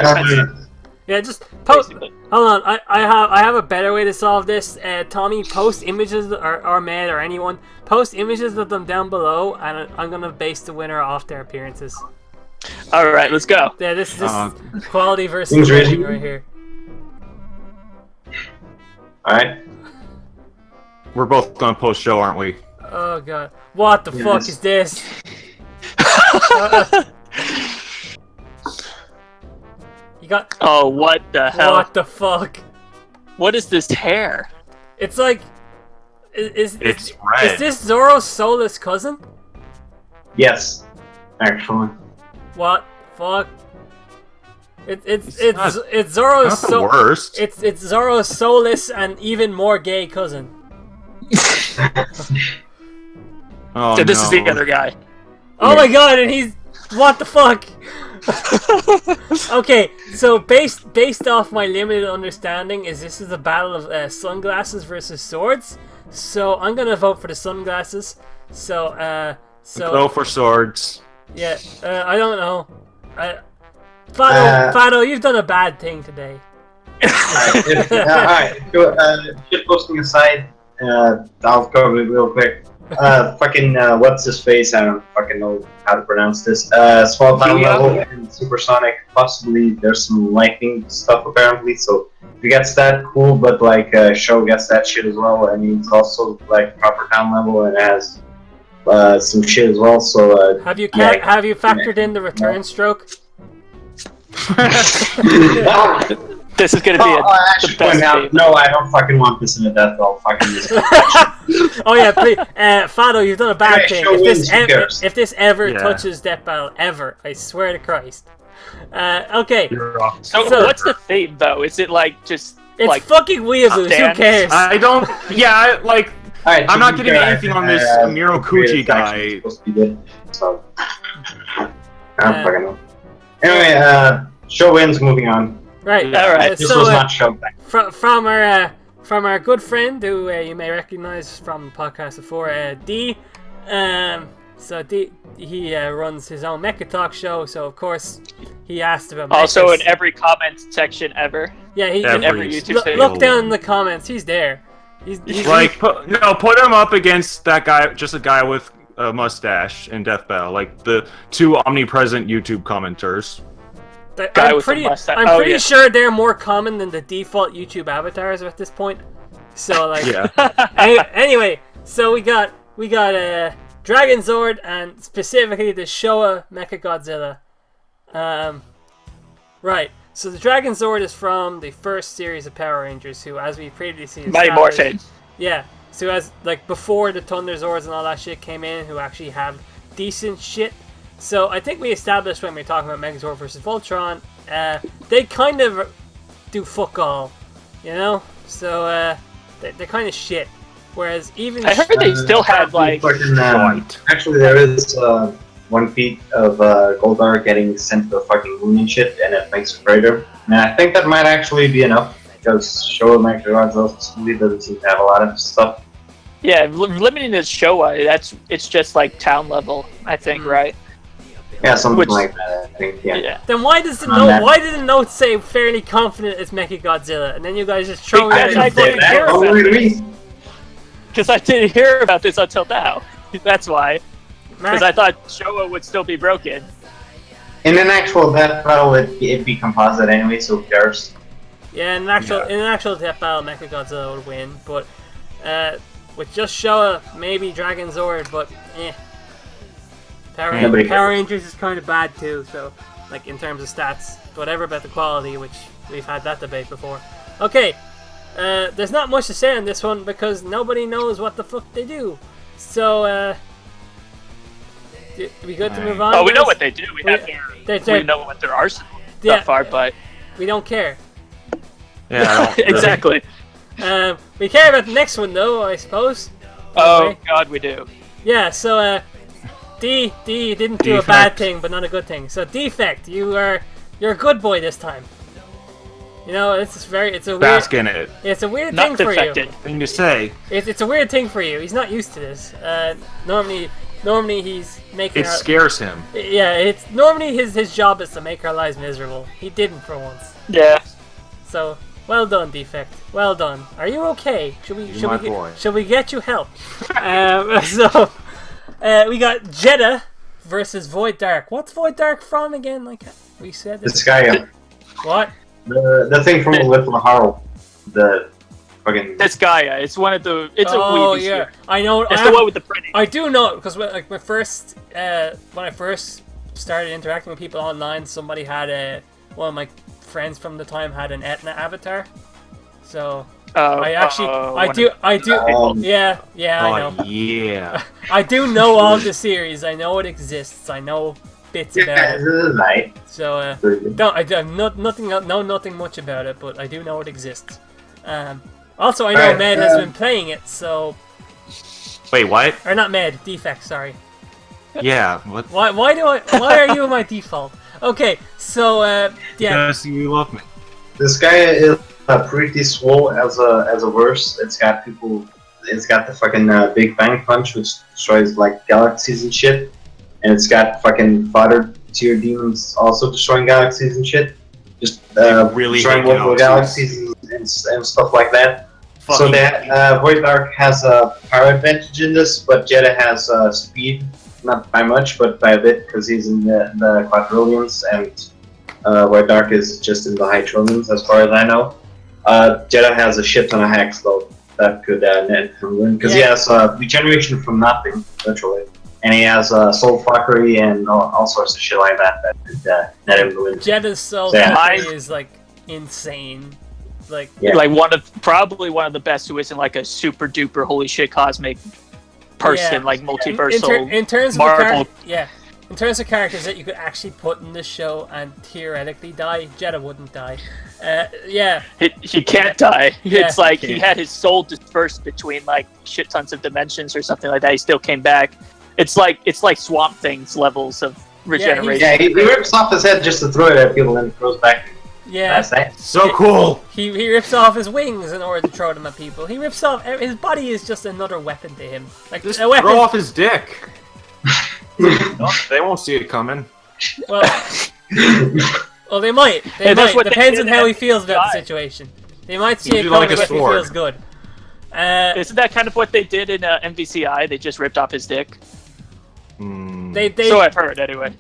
Yeah, just post. Hold on, I have a better way to solve this. Tommy, post images or Med or anyone, post images of them down below, and I'm gonna base the winner off their appearances. All right, let's go. Yeah, this is quality versus rating right here. All right. We're both gonna post Show, aren't we? Oh god, what the fuck is this? You got. Oh, what the hell? What the fuck? What is this hair? It's like. It's red. Is this Zoro's soulless cousin? Yes, actually. What? Fuck. It's Zoro's Not the worst. It's Zoro's soulless and even more gay cousin. Oh, So this no. is the other guy. Oh my god, and he's what the fuck? Okay, so based off my limited understanding, this is a battle of sunglasses versus swords. So I'm gonna vote for the sunglasses. So Go for swords. yeah, I don't know. Fado, you've done a bad thing today. Alright, shit posting aside, I'll cover it real quick. Fucking, what's his face? I don't fucking know how to pronounce this. Small town level and supersonic. Possibly there's some lightning stuff apparently, so if he gets that, cool, but like, Show gets that shit as well, and he's also like proper town level and has some shit as well, so have you factored in the return stroke? This is gonna be the best game. No, I don't fucking want this in a death ball. Fucking this. Oh yeah, please, Fado, you've done a bad thing. Show wins, who cares? If this ever touches Death Battle, ever, I swear to Christ. Okay. So what's the theme though? Is it like just It's like fucking weeaboos. Who cares? I don't. Yeah, like Alright, I'm not getting anything on this Mirokuchi guy. Supposed to be good, so I don't fucking know. Anyway, Show wins. Moving on. Right. All right. This was not Show. From our good friend who you may recognize from the podcast before, D. So D, he runs his own Mecha Talk show. So of course he asked about. Also mechas. in every comment section ever. Yeah, he in every YouTube video. Look down in the comments. He's there. He's Like put him up against that guy, just a guy with a mustache in Death Battle, like the two omnipresent YouTube commenters. I'm pretty sure they're more common than the default YouTube avatars at this point. So like, anyway, so we got Dragonzord and specifically the Showa Mechagodzilla. Right. So the Dragonzord is from the first series of Power Rangers, who, as we previously Mighty Morphin. Yeah. So as like before the Thunderzords and all that shit came in, who actually have decent shit. So I think we established when we were talking about Megazord versus Voltron, they kind of do fuck all, you know. So they're kind of shit. Whereas even I heard they still had like. Actually, there is 1 feet of Goldar getting sent to the fucking moon and shit, and it makes a crater. And I think that might actually be enough because Showa Mechagodzilla doesn't seem to have a lot of stuff. Yeah, limiting this Showa, it's just like town level, I think, right? Yeah, something like that. I think. Yeah. Then why does the note? Why did the note say fairly confident it's Mechagodzilla, and then you guys just throw it? Because I didn't hear about this until now. That's why. Because I thought Showa would still be broken. In an actual death battle, it'd be composite anyway, so who cares? Yeah, in an actual death battle, Mechagodzilla would win, but with just Showa, maybe Dragonzord, but Power Rangers is kind of bad too. So, like in terms of stats, whatever about the quality, which we've had that debate before. Okay, there's not much to say on this one because nobody knows what the fuck they do. So, are we good to move on? Oh, we know what they do. We know what their arsenal is so far, but we don't care. Yeah, exactly. We care about the next one though, I suppose. Oh God, we do. Yeah, so D didn't do a bad thing, but not a good thing. So Defect, you're a good boy this time. You know, it's a weird. Bask in it. It's a weird Not thing defected. for you. Thing to say. It's a weird thing for you. He's not used to this. Normally he's making. It scares him. Yeah, it's normally his job is to make our lives miserable. He didn't for once. Yeah. So well done, Defect. Well done. Are you okay? Should we get you help? So we got Jedah versus Void Dark. What's Void Dark from again? Like we said. This guy. What? The thing from Little Harl. The fucking. That's Gaia. It's one of the. It's a oh weebie yeah, sphere. I know. It's the one with the printing. I do know because like when I first started interacting with people online, somebody had one of my friends from the time had an Etna avatar. So I do. Yeah, I know. Yeah. I do know all the series. I know it exists. I know bits about it. Right. So I know nothing much about it, but I do know it exists. Also, I know Med has been playing it, so. Wait, what? Or not Med, Defect. Sorry. Yeah. What? Why are you my default? Okay, so yeah. Because you love me. This guy is pretty swole as a verse. It's got the fucking Big Bang Punch, which destroys like galaxies and shit. And it's got fucking fodder tier demons also destroying galaxies and shit. Just really destroying multiple galaxies and stuff like that. So that Void Dark has a power advantage in this, but Jedah has speed, not by much, but by a bit, because he's in the quadrillions, and Void Dark is just in the high trillions, as far as I know. Jedah has a shit ton of hacks, though, that could net him win, because he has regeneration from nothing, literally. And he has soul fuckery and all sorts of shit like that could net him win. Jedah's soul fuckery is like insane. Like probably one of the best who isn't like a super duper holy shit cosmic person, like multiversal in terms Marvel. Of in terms of characters that you could actually put in this show and theoretically die, Jedah wouldn't die. He can't die. It's like he had his soul dispersed between like shit tons of dimensions or something like that. He still came back. It's like Swamp Thing's levels of regeneration. Yeah, he rips off his head just to throw it at people and throws back. Yeah, so cool. He rips off his wings in order to throw them at people. He rips off his body is just another weapon to him. Like just a weapon. throw off his dick. They won't see it coming. Well, they might. They might. Depends on how he feels about the situation. They might see it coming if he feels good. Isn't that kind of what they did in MVCI? They just ripped off his dick. So I've heard, anyway.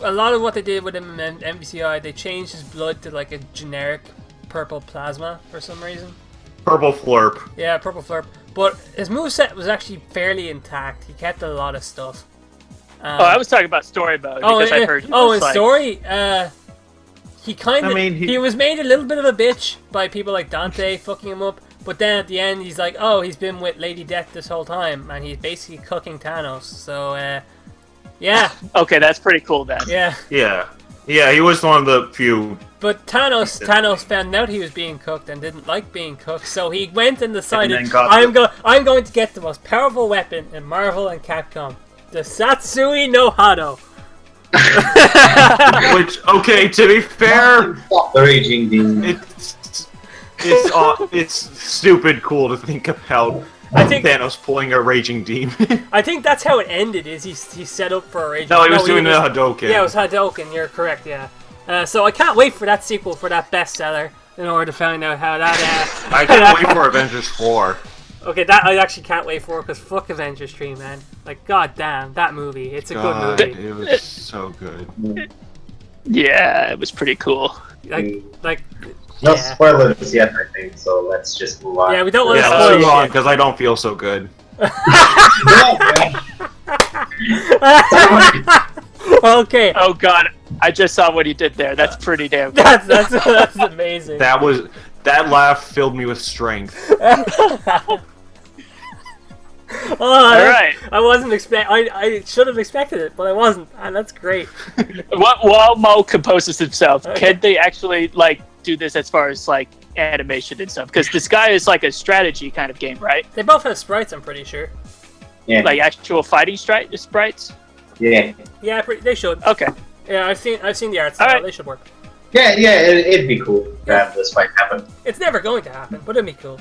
A lot of what they did with him in MVCI, they changed his blood to like a generic purple plasma for some reason. Purple flurp. Yeah, purple flurp. But his moveset was actually fairly intact. He kept a lot of stuff. I was talking about story mode because I've heard. In story, he kind of he was made a little bit of a bitch by people like Dante fucking him up. But then at the end, he's like, oh, he's been with Lady Death this whole time, and he's basically cooking Thanos. So, yeah. Okay, that's pretty cool then. Yeah. Yeah, he was one of the few. But Thanos found out he was being cooked and didn't like being cooked, so he went and decided, I'm going to get the most powerful weapon in Marvel and Capcom, the Satsui no Hado. Which, okay, to be fair, the Raging Demon. It's stupid cool to think about Thanos pulling a Raging Demon. I think that's how it ended, is he set up for a Raging Demon. No, he was doing the Hadouken. Yeah, it was Hadouken, you're correct, yeah. So I can't wait for that sequel for that bestseller in order to find out how that... I can't wait for Avengers 4. Okay, that I actually can't wait for, because fuck Avengers 3, man. Like, goddamn, that movie. It's a good movie. It was so good. Yeah, it was pretty cool. No spoilers yet, I think, so let's just move on. Yeah, we don't want to spoil let's move on, because I don't feel so good. Okay. Oh god, I just saw what he did there. That's pretty damn good. That's amazing. That laugh filled me with strength. Alright. I wasn't I should have expected it, but I wasn't. And that's great. While Mo composes himself, can they actually do this as far as like animation and stuff, because this guy is like a strategy kind of game, right? They both have sprites, I'm pretty sure. Yeah. Like actual fighting sprites. Yeah. Yeah, they should. Okay. Yeah, I've seen the art style. Alright. They should work. Yeah, it'd be cool to have this fight happen. It's never going to happen, but it'd be cool.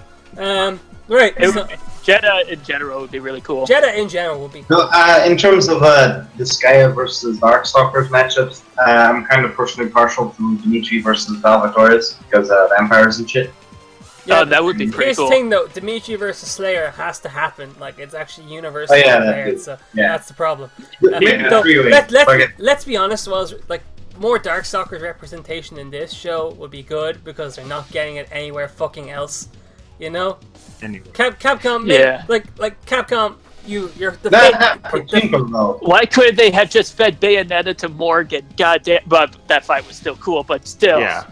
Right. So, Jedah in general would be really cool. Jedah in general would be cool. So, in terms of this Gaia versus Darkstalkers matchups, I'm kind of personally partial to Dimitri versus Valvatores because vampires and shit. Yeah, Oh, that would be pretty here's cool. the thing, though. Dimitri versus Slayer has to happen. Like, it's actually universally Oh, yeah, declared, that's so yeah. that's the problem. Yeah, So, three-way. let's be honest, was like more Darkstalkers representation in this show would be good because they're not getting it anywhere fucking else. You know? Anyway. Capcom, Yeah. like Capcom, you're the Not for Kingdom, though. Why couldn't they have just fed Bayonetta to Morgan? Goddamn, but that fight was still cool. But still, Yeah.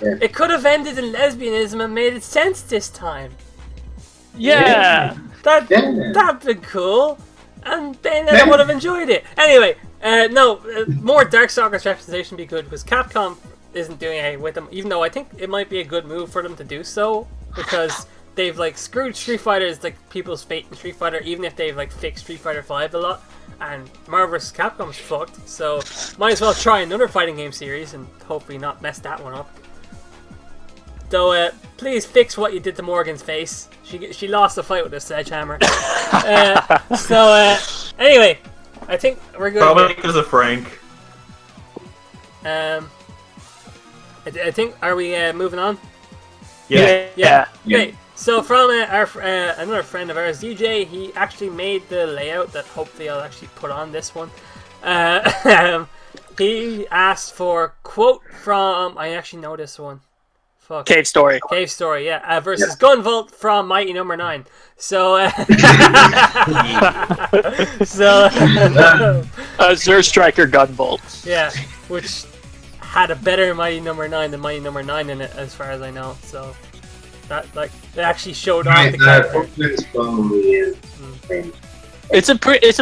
It could have ended in lesbianism and made sense this time. yeah. That'd been cool, and Bayonetta would have enjoyed it. Anyway, more Darkstalkers representation would be good because Capcom isn't doing anything with them. Even though I think it might be a good move for them to do so because they've like screwed Street Fighter's like people's fate in Street Fighter, even if they've like fixed Street Fighter 5 a lot. And Marvel vs. Capcom's fucked, so might as well try another fighting game series and hopefully not mess that one up. Though, please fix what you did to Morgan's face. She lost the fight with a sledgehammer. Anyway, I think we're good. Probably because of Frank. I think, are we moving on? Yeah. Okay, so from another friend of ours, DJ, he actually made the layout that hopefully I'll actually put on this one. He asked for a quote from, I actually know this one. Fuck. Cave Story. Cave Story, yeah. Versus Gunvolt from Mighty Number 9. So, Zur Striker Gunvolt. yeah, which had a better Mighty Number 9 than Mighty Number 9 in it, as far as I know. So, that like it actually showed off the character. It's a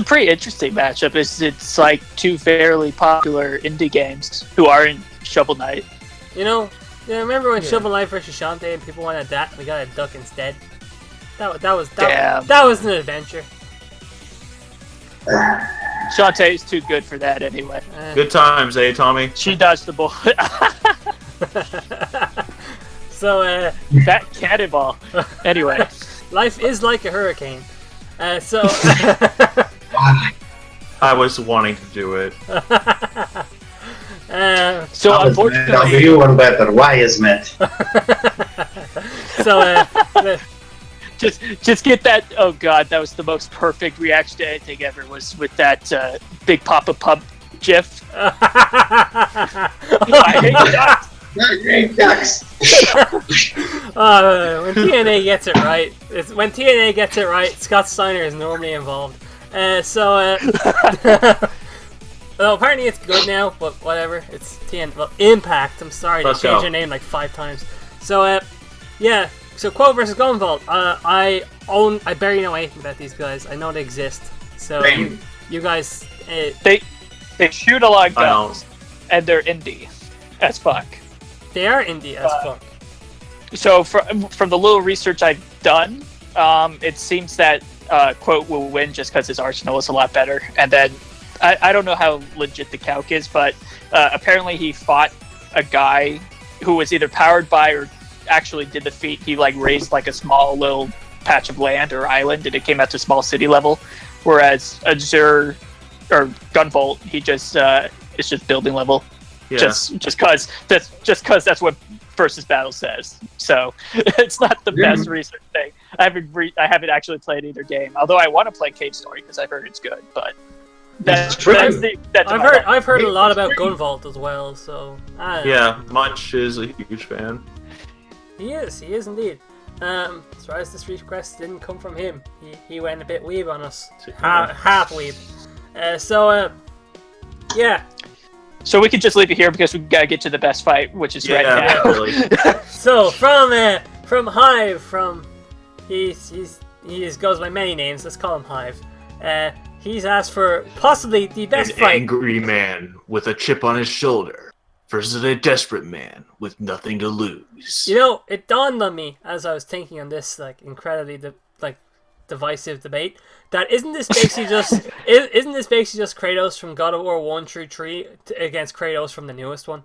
pretty interesting matchup. It's like two fairly popular indie games who are in Shovel Knight. You know, remember when Shovel Knight versus Shantae and people wanted that and we got a duck instead? That was an adventure. Shantae is too good for that anyway. Good times, eh, Tommy? She dodged the bullet. So, That cannonball. Anyway. life is like a hurricane. So, I was wanting to do it. So unfortunately, I'll give you one better. Why is met? so, just get that. Oh god, that was the most perfect reaction to anything ever. Was with that Big Papa Pub GIF. I hate ducks. I hate ducks. when TNA gets it right, Scott Steiner is normally involved. Well, apparently it's good now, but whatever. It's Impact. I'm sorry, they Let's changed go. their name like 5 times. So, yeah. So, Quote versus Gunvolt. I barely know anything about these guys. I know they exist. So, Same. you guys. They shoot a lot of I guns, and they're indie as fuck. They are indie as fuck. So from the little research I've done, it seems that Quote will win just because his arsenal is a lot better. And then I don't know how legit the calc is, but apparently he fought a guy who was either powered by or actually did the feat. He like raised like a small little patch of land or island, and it came out to small city level. Whereas Azure or Gunvolt, he just it's just building level. Yeah. Just cause that's what versus battle says. So it's not the best research thing. I haven't actually played either game. Although I want to play Cave Story because I've heard it's good. But that's true. I've heard a lot about Gunvolt as well. So Yeah, Munch is a huge fan. He is indeed. As far as this request didn't come from him, he went a bit weeb on us, half weeb. Yeah. So we could just leave it here because we gotta get to the best fight, which is right now. Really. So from Hive, he goes by many names. Let's call him Hive. He's asked for possibly the best An fight. angry man with a chip on his shoulder. versus a desperate man with nothing to lose. You know, it dawned on me as I was thinking on this like incredibly divisive debate that isn't this basically just Kratos from God of War 1 through 3 against Kratos from the newest one?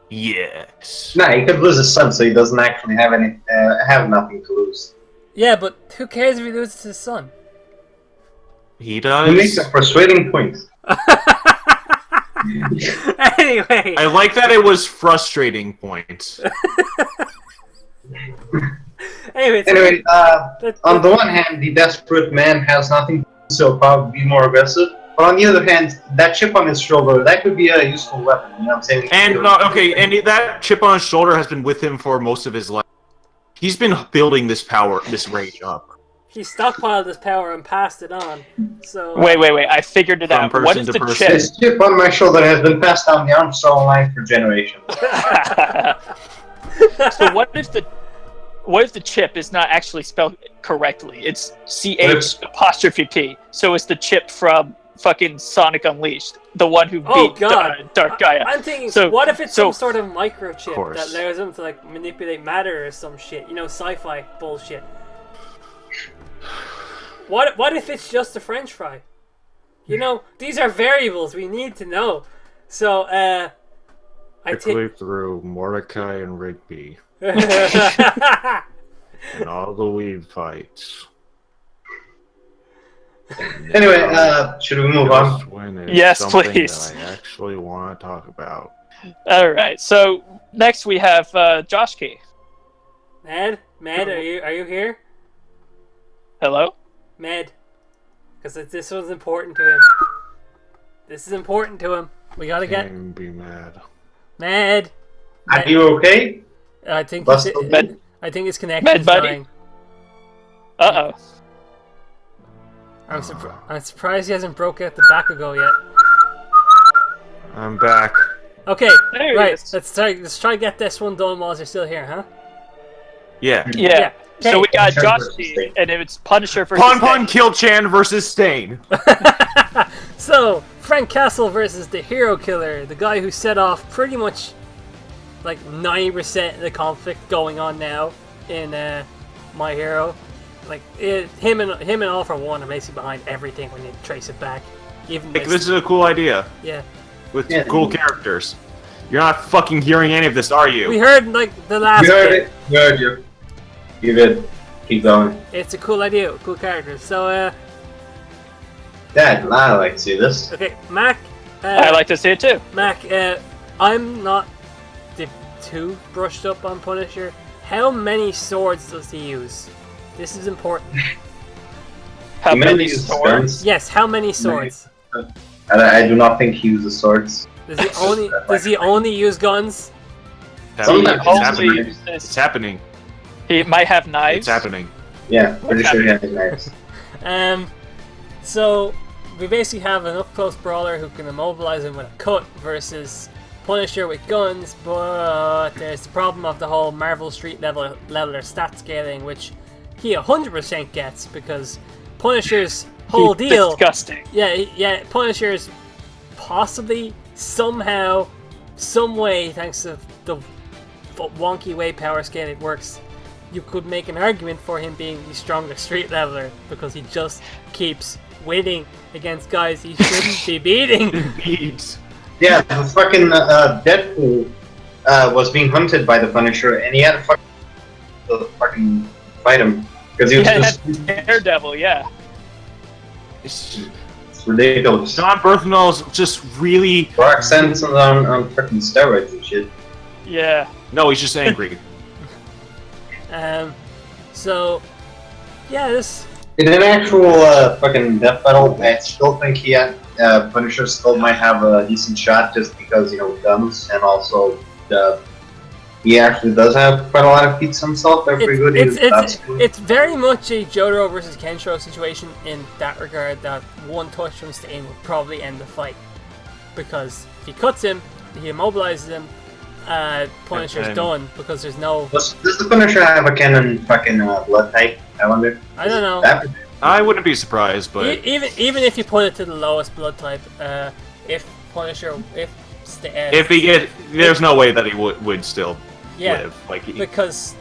Yes. Nah, he could lose his son, so he doesn't actually have nothing to lose. Yeah, but who cares if he loses his son? He does. He makes a frustrating point. Anyway. I like that it was frustrating point. Anyway, on the one hand, the desperate man has nothing to do, so probably be more aggressive. But on the other hand, that chip on his shoulder, that could be a useful weapon, you know what I'm saying? And that chip on his shoulder has been with him for most of his life. He's been building this rage up. He stockpiled his power and passed it on. So Wait, I figured it out. What is the chip? This chip on my shoulder has been passed down the Armstrong line for generations. So what if the chip is not actually spelled correctly? It's CH''P. So it's the chip from fucking Sonic Unleashed, the one who beat Dark Gaia. I'm thinking, so, what if it's so, some sort of microchip that allows him to like manipulate matter or some shit? You know, sci-fi bullshit. What if it's just a French fry? You know, these are variables we need to know. So, Quickly through Mordecai and Rigby. And all the weed fights. Anyway, should we move on? Yes, please. That I actually want to talk about. All right. So next we have Josh Key. Med, are you here? Hello, Med, because this one's important to him. This is important to him. We gotta get. Can't be mad. Med. Are you okay? I think his connection Med, is buddy. dying. Uh oh. I'm surprised he hasn't broke out the Bakugo yet. I'm back. Okay, There he right. is. Let's try to get this one done while you're still here, huh? Yeah. Yeah. Okay. So we got Punisher Josh versus Key, Stain. and it's Punisher versus Pon Kill Chan versus Stain. So, Frank Castle versus the Hero Killer, the guy who set off pretty much like 90% of the conflict going on now in My Hero. Like him and All for One are basically behind everything when you trace it back. Even This is a cool idea. Yeah. With cool characters. You're not fucking hearing any of this, are you? We heard like the last We heard bit. it. We heard you. You did. Keep going. It's a cool idea, cool characters. So Dad, I like to see this. okay, Mac. I like to see it too. Mac, I'm not too brushed up on Punisher. How many swords does he use? This is important. How He mainly many uses swords? guns. Yes, how many swords? I do not think he uses swords. Does he only use guns? Sometimes It's happening. Uses- It's happening. He might have knives. It's happening. Yeah, pretty sure he has knives. So we basically have an up-close brawler who can immobilize him with a cut versus Punisher with guns, but there's the problem of the whole Marvel Street leveler stat scaling, which he 100% gets because Punisher's whole deal. Disgusting. Yeah. Punisher's possibly somehow, some way, thanks to the wonky way power scaling works, you could make an argument for him being the strongest street leveler because he just keeps winning against guys he shouldn't be beating. Beats. Yeah, the fucking Deadpool was being hunted by the Punisher, and he had to fucking fight him because he was just Daredevil, yeah. It's ridiculous. John Berthnall's just really... Rock sense on fucking steroids and shit. Yeah. No, he's just angry. So, yeah, this... In an actual fucking death battle, I still think Punisher still might have a decent shot just because, you know, guns, and also he actually does have quite a lot of feats himself. They're pretty good. It's very much a Jotaro versus Kenshiro situation in that regard, that one touch from Stain will probably end the fight. Because if he cuts him, he immobilizes him, Punisher's done because there's no... Does the Punisher have a canon fucking blood type, I wonder? I don't know. I wouldn't be surprised, but... Even if you put it to the lowest blood type, if If he get, there's no way that he would still live. Like because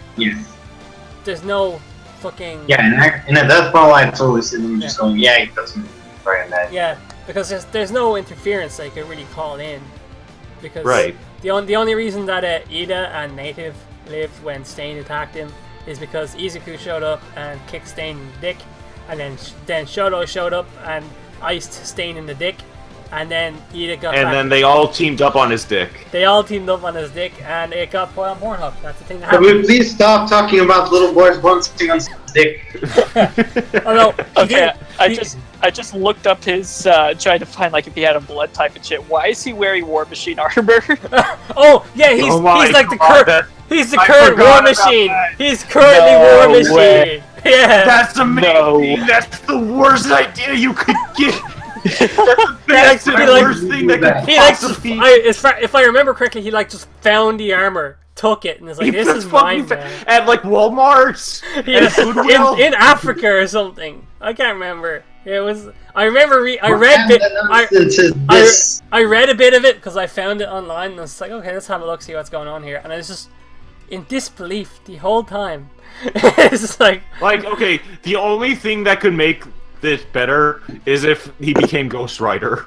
there's no fucking and at that point I totally see them just going, he doesn't try and that. Yeah, because there's no interference they could really call in. Because the only reason that Ida and Native lived when Stain attacked him is because Izuku showed up and kicked Stain in the dick, and then Shoto showed up and iced Stain in the dick, and then Ida got and then they all teamed up on his dick. They all teamed up on his dick, and it got put on Pornhub. That's the thing that Can happened. we please stop talking about little boys bouncing on his dick? Oh no! I just looked up his trying to find like if he had a blood type and shit. Why is he wearing War Machine armor? Oh yeah, he's like the current. He's the current War Machine. He's currently War Machine. Yeah. That's amazing. That's the worst idea you could get. That's the worst thing that could possibly. If I remember correctly, he like just found the armor, took it, and was like, "This is mine." At like Walmart, in Africa or something. I can't remember. It was. I remember. I read a bit of it because I found it online, and I was like, "Okay, let's have a look, see what's going on here." And I was just in disbelief the whole time. It's just like okay, the only thing that could make this better is if he became Ghost Rider.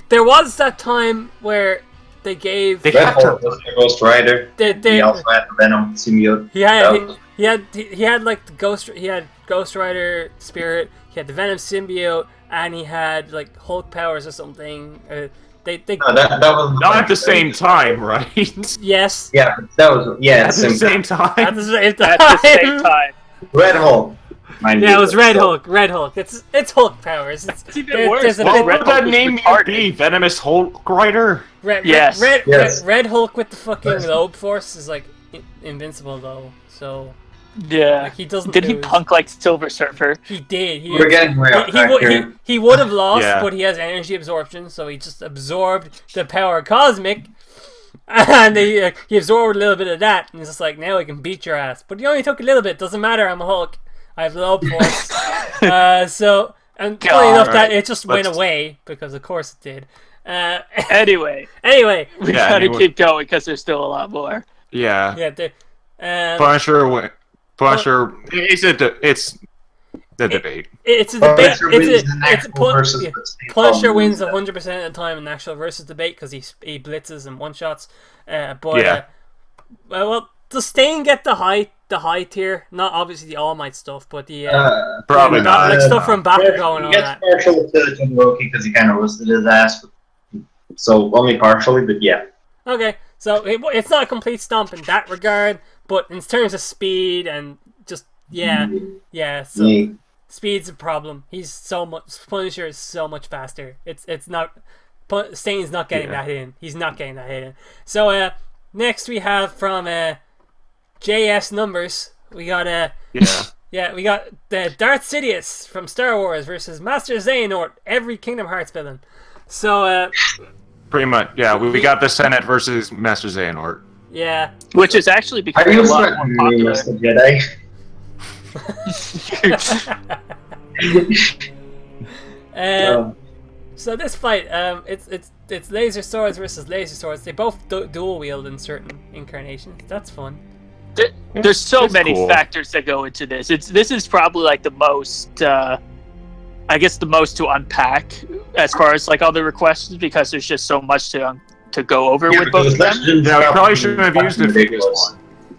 There was that time where they gave Red Hulk was the Ghost Rider. He also had the Venom symbiote. He had like the Ghost. He had Ghost Rider spirit. He had the Venom symbiote, and he had like Hulk powers or something. That was not at the same time, right? Yes. Yeah, that was at the same time. At the same time. At the same time. Red Hulk. It was Red Hulk. Red Hulk. It's Hulk powers. It's even worse. What would that name be? Venomous Hulk Rider? Red Hulk with the fucking lobe force is like invincible though. So yeah, like, he doesn't. Did he punk like Silver Surfer? He did. We're getting way off track here. He would have lost, but he has energy absorption, so he just absorbed the power cosmic, and he absorbed a little bit of that, and he's just like, now I can beat your ass. But he only took a little bit. Doesn't matter. I'm a Hulk. I have lobe force. So and funny enough that it just went away because of course it did. Anyway, we gotta keep going because there's still a lot more. Yeah. Yeah. Punisher. It's the debate. It's a debate. Punisher wins 100% of the time in the actual versus debate because he blitzes and one shots. Well, does Stain get the high tier? Not obviously the All Might stuff, but the probably not. Like stuff from Bakugo and all that. He gets partial to Todoroki because he kind of roasted his ass, so only partially, but yeah. Okay, so it's not a complete stomp in that regard, but in terms of speed and just so speed's a problem. Punisher is so much faster. It's not. Stain's not getting that in. He's not getting that in. So next we have from JS Numbers. We got we got the Darth Sidious from Star Wars versus Master Xehanort, every Kingdom Hearts villain. So pretty much, we got the Senate versus Master Xehanort. Yeah, which is actually becoming a lot more popular. Jedi? So this fight, it's laser swords versus laser swords. They both dual wield in certain incarnations. That's fun. There's so many factors that go into this. This is probably like the most, I guess, the most to unpack as far as like all the requests because there's just so much to go over with both of them. Yeah, we probably shouldn't have used the biggest one.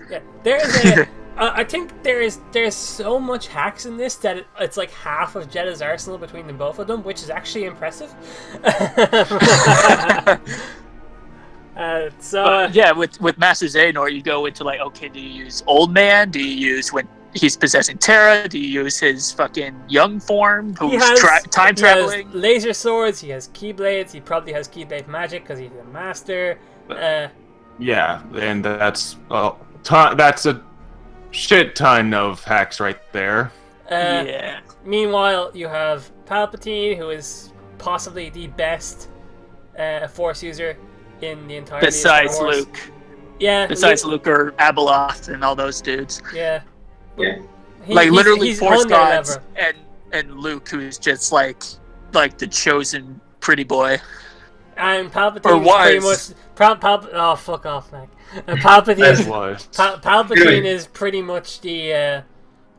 Yeah, there's I think there's so much hacks in this that it's like half of Jedah's arsenal between the both of them, which is actually impressive. With Master Xehanort, you go into like, okay, do you use Old Man? Do you use when he's possessing Terra? Do you use his fucking young form who's time traveling? He has laser swords. He has keyblades. He probably has keyblade magic because he's a master. Yeah, and that's a shit ton of hacks right there. Meanwhile, you have Palpatine, who is possibly the best Force user in the entire besides Luke. Yeah. Besides Luke or Abeloth and all those dudes. Yeah. Literally Force gods and Luke, who's just like the chosen pretty boy. And Palpatine Or is pretty was. much oh, fuck off, Mac. And Palpatine, Was. Palpatine is pretty much the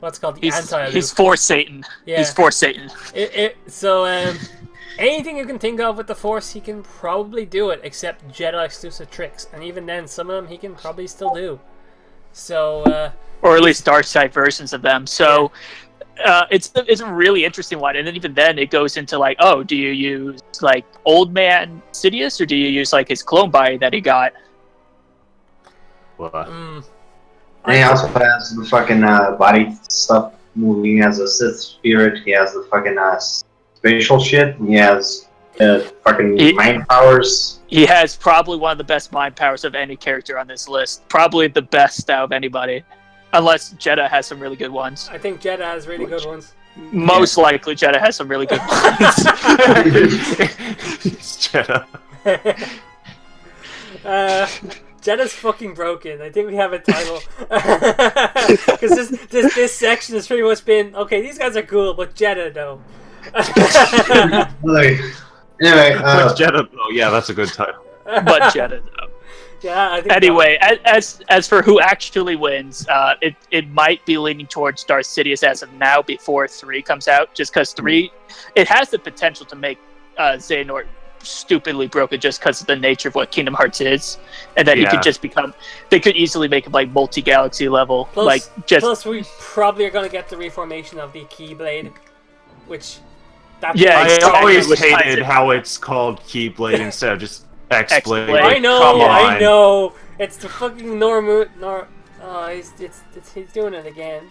what's called the anti-Luke. He's for Satan. Yeah. He's for Satan. So anything you can think of with the Force, he can probably do it, except Jedi exclusive tricks, and even then, some of them he can probably still do. So, Or at least dark side versions of them. So, it's a really interesting one. And then even then, it goes into like, oh, do you use like old man Sidious, or do you use like his clone body that he got? What? And he also has the fucking body stuff moving as a Sith spirit. He has the fucking spatial shit. He has fucking mind powers. He has probably one of the best mind powers of any character on this list. Probably the best out of anybody. Unless Jedah has some really good ones. I think Jedah has really good ones. Most likely Jedah has some really good ones. It's Jedah. Jedah's fucking broken. I think we have a title. Because this section has pretty much been, okay, these guys are cool, but Jedah, no. Anyway, But Jedah, oh yeah, that's a good title. But Jedah, though. Yeah, I think Anyway, as for who actually wins, it might be leaning towards Darth Sidious as of now before 3 comes out, just because 3, it has the potential to make Xehanort stupidly broken just because of the nature of what Kingdom Hearts is, and that he could just become, they could easily make him like multi-galaxy level. Plus we probably are going to get the reformation of the Keyblade, which... I always hated how it's called Keyblade instead of just X-Blade. I know, Come on. I know. It's the fucking he's doing it again.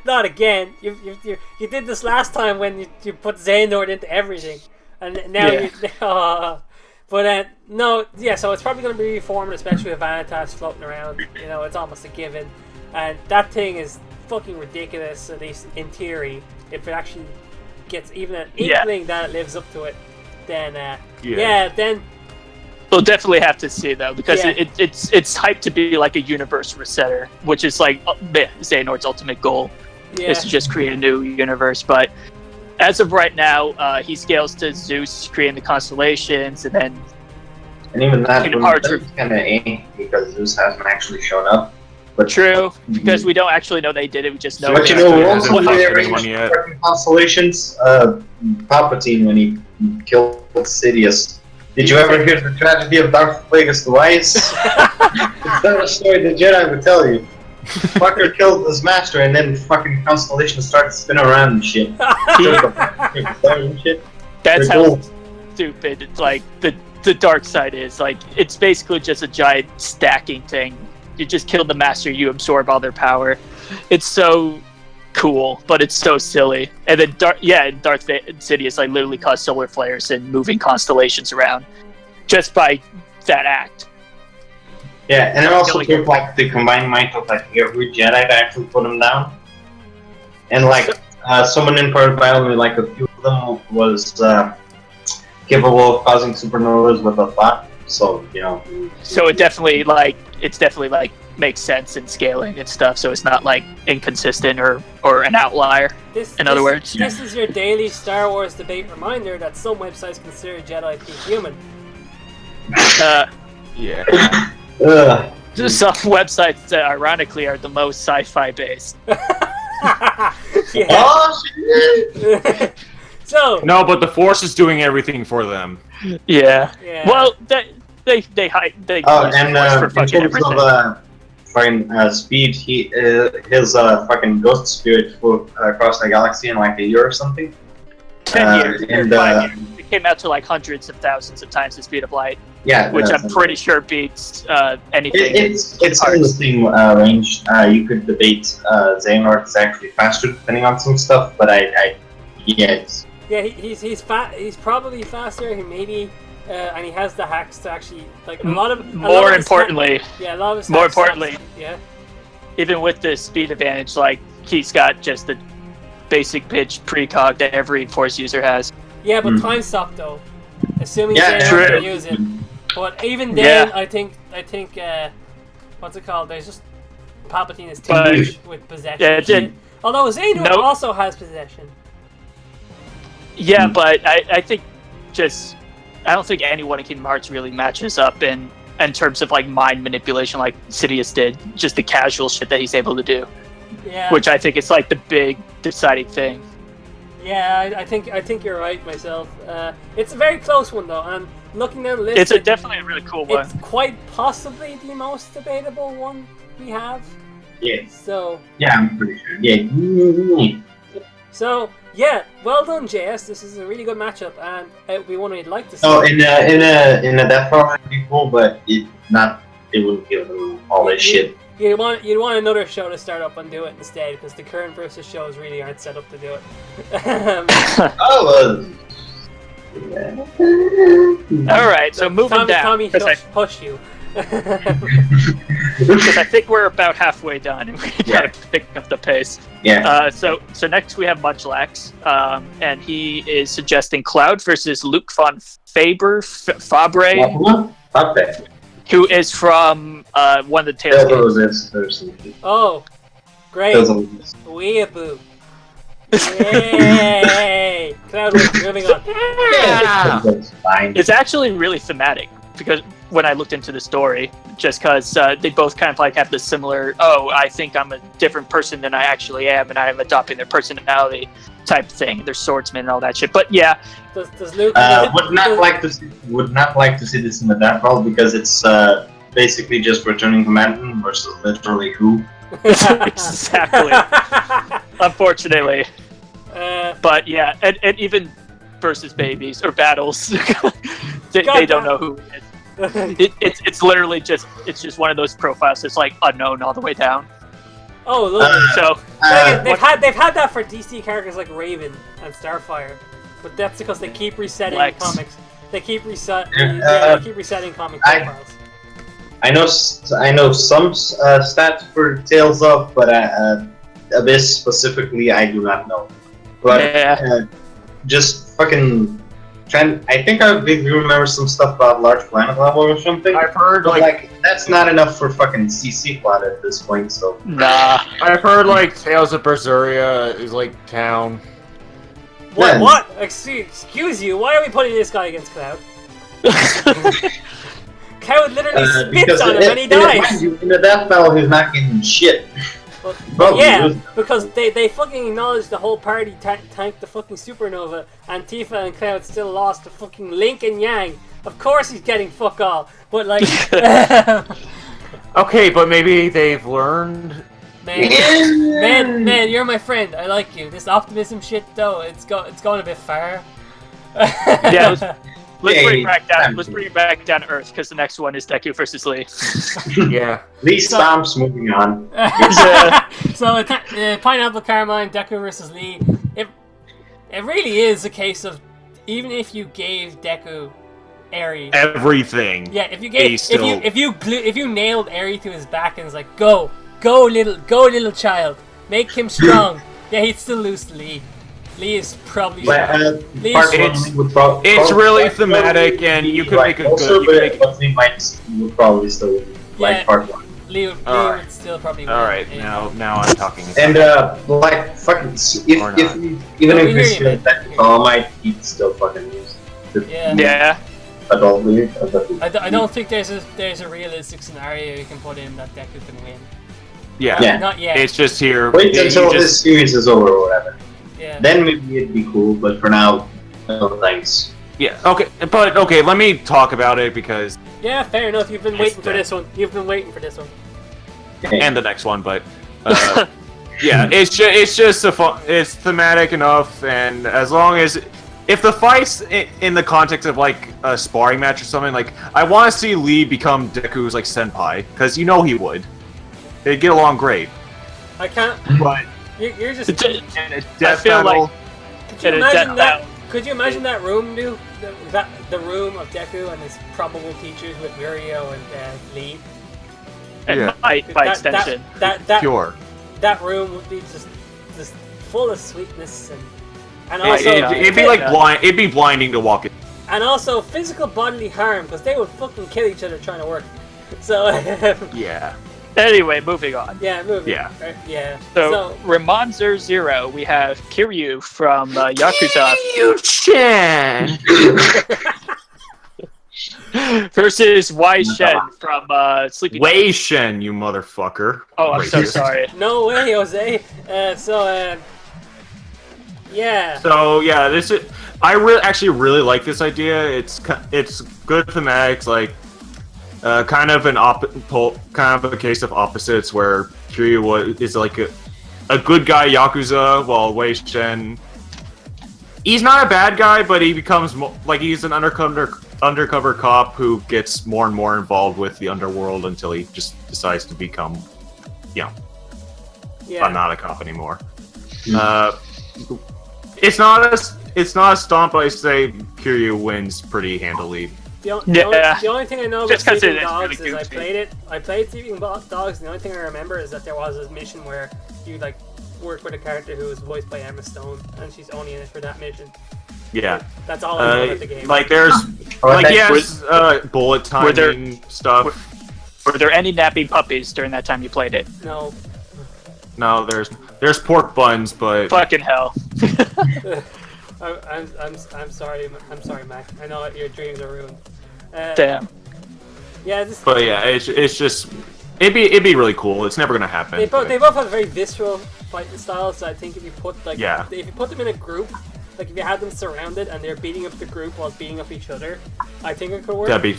Not again. You did this last time when you put Xehanort into everything, and now But no, yeah. So it's probably going to be reformed, especially with Vanitas floating around. You know, it's almost a given, and that thing is fucking ridiculous. At least in theory, if it actually gets even an inkling that it lives up to it, then then we'll definitely have to see though, because it's hyped to be like a universe resetter, which is like Xehanort's ultimate goal is to just create a new universe. But as of right now, he scales to Zeus creating the constellations, and even that that's kind of A because Zeus hasn't actually shown up. But true, because we don't actually know they did it. We just know. But you know, also constellations, Palpatine when he killed Sidious. Did you ever hear the tragedy of Darth Plagueis the Wise? It's not a story the Jedi would tell you. Fucker killed his master, and then fucking constellations started spinning around and shit. That's how stupid it's like the dark side is. Like, it's basically just a giant stacking thing. You just kill the master, you absorb all their power. It's so cool, but it's so silly. And then Darth Sidious like literally caused solar flares and moving constellations around just by that act. Yeah, and it also took like the combined might of like every Jedi to actually put him down. And like someone in part battle, like a few of them was capable of causing supernovas with a thought. So So it definitely makes sense in scaling and stuff. So it's not like inconsistent or an outlier. In other words, this is your daily Star Wars debate reminder that some websites consider Jedi to be human. Some websites that ironically are the most sci-fi based. So no, but the Force is doing everything for them. Yeah. Well, they for fucking everything. Fucking speed, his fucking ghost spirit flew across the galaxy in like a year or something. 10 years. And 5 years. It came out to like hundreds of thousands of times the speed of light. Yeah, which I'm pretty sure beats anything. It's in the same range. You could debate Xehanort is actually faster depending on some stuff, but he's probably faster. He maybe. And he has the hacks to actually like a lot of. More importantly, yeah. Even with the speed advantage, like he's got just the basic pitch precog that every Force user has. Yeah, but time suck though. Assuming they can use it. But even then, I think what's it called? There's just Palpatine is too much with possession. Although Xehanort also has possession. Yeah, but I think just I don't think anyone in Kingdom Hearts really matches up in terms of like mind manipulation like Sidious did. Just the casual shit that he's able to do. Yeah. Which I think is like the big deciding thing. Yeah, I think you're right myself. It's a very close one though, and looking down the list, It's definitely a really cool one. it's quite possibly the most debatable one we have. Yeah. So Yeah, I'm pretty sure. Yeah. So yeah, well done, JS. This is a really good matchup, and we would like to see. Oh, in a death form would be cool, but it wouldn't give them all this shit. You'd want another show to start up and do it instead, because the current versus shows really aren't set up to do it. All right, so moving down. Tommy, hush you. Because I think we're about halfway done, and we gotta pick up the pace. Yeah. So next we have Munchlax, and he is suggesting Cloud versus Luke von Fabre, who is from one of the Tales games. Oh, great. Weeaboo. Yay! Cloud wins, moving on. It's actually really thematic, because when I looked into the story, just because they both kind of like have this similar, I think I'm a different person than I actually am, and I'm adopting their personality type thing. They're swordsmen and all that shit. But yeah, does Luke would not like to see this in the death roll, because it's basically just returning commandment versus literally who. Exactly. Unfortunately. But yeah, and even versus babies or battles, they don't know who it is. It's literally just one of those profiles that's like unknown all the way down. Oh, look. So they've had that for DC characters like Raven and Starfire, but that's because they keep resetting comics. They keep resetting comic profiles. I know some stats for Tales of, but Abyss specifically, I do not know. But just fucking trying. I think I vaguely remember some stuff about Large Planet level or something. I've heard like that's not enough for fucking CC plot at this point. So nah. I've heard like Tales of Berseria is like town. What? Yeah. What? Excuse you. Why are we putting this guy against Cloud? Cloud literally spits on him and he dies. In a death battle, he's not getting shit. Well, yeah, because they fucking acknowledged the whole party tanked the fucking supernova, and Tifa and Cloud still lost to fucking Link and Yang. Of course he's getting fuck all, but like... Okay, but maybe they've learned... Man, you're my friend, I like you. This optimism shit though, it's going a bit far. Yeah, let's bring it back down to Earth, because the next one is Deku versus Lee. Yeah. Lee stomps, moving on. So Pineapple Carmine, Deku versus Lee. It really is a case of, even if you gave Deku Eri everything. Yeah, if you gave if you nailed Eri to his back and was like, go little child, make him strong. Yeah, he'd still lose to Lee. Lee is probably it's really thematic, and you could make a good. Lee would probably still like part one. Lee would still probably win. All right, now I'm talking. And like fucking, even if he's still All Might, he'd still fucking lose. Yeah. I don't think there's a realistic scenario you can put in that Deku can win. Yeah. Not yet. It's just here. Wait until this series is over or whatever. Yeah. Then maybe it'd be cool, but for now, no thanks. Yeah. Okay. But okay, let me talk about it because. Yeah, fair enough. You've been waiting for this one. And the next one, but. Yeah, it's just it's thematic enough, and as long as if the fight's in the context of like a sparring match or something, like I want to see Lee become Deku's like senpai, because he would. They'd get along great. I can't. But you're just. I feel like. Could you imagine that room, dude? The room of Deku and his probable teachers with Mirio and Lee. And by extension, pure. That room would be just full of sweetness and also it'd be like it'd be blinding to walk it. And also physical bodily harm, because they would fucking kill each other trying to work. So yeah. Anyway, moving on. Yeah, moving. Yeah. Right? Yeah. So Ramonzer Zero, we have Kiryu from Yakuza. Kiryu-chan! versus Wei Shen from Sleeping. Wei Shen, you motherfucker. Oh, I'm so Racist. sorry. No way, Jose. Yeah. So yeah, this is. I actually really like this idea. It's good thematics, like kind of a case of opposites, where Kiryu is like a good guy yakuza, while Wei Shen. He's not a bad guy, but he becomes he's an undercover cop who gets more and more involved with the underworld until he just decides to become, not a cop anymore. It's not a stomp, but I say Kiryu wins pretty handily. The only thing I know about Sleeping Dogs is I played Sleeping Dogs, and the only thing I remember is that there was this mission where you work with a character who was voiced by Emma Stone, and she's only in it for that mission. Yeah. That's all I know about the game. There's bullet timing stuff. Were there any napping puppies during that time you played it? No. No, there's pork buns, but fucking hell. I'm sorry. I'm sorry, Mac. I know your dreams are ruined. Damn. Yeah. But yeah, it's just it'd be really cool. It's never gonna happen. They both have very visceral fighting styles. So I think if you put if you put them in a group, like if you had them surrounded and they're beating up the group while beating up each other, I think it could work. That'd be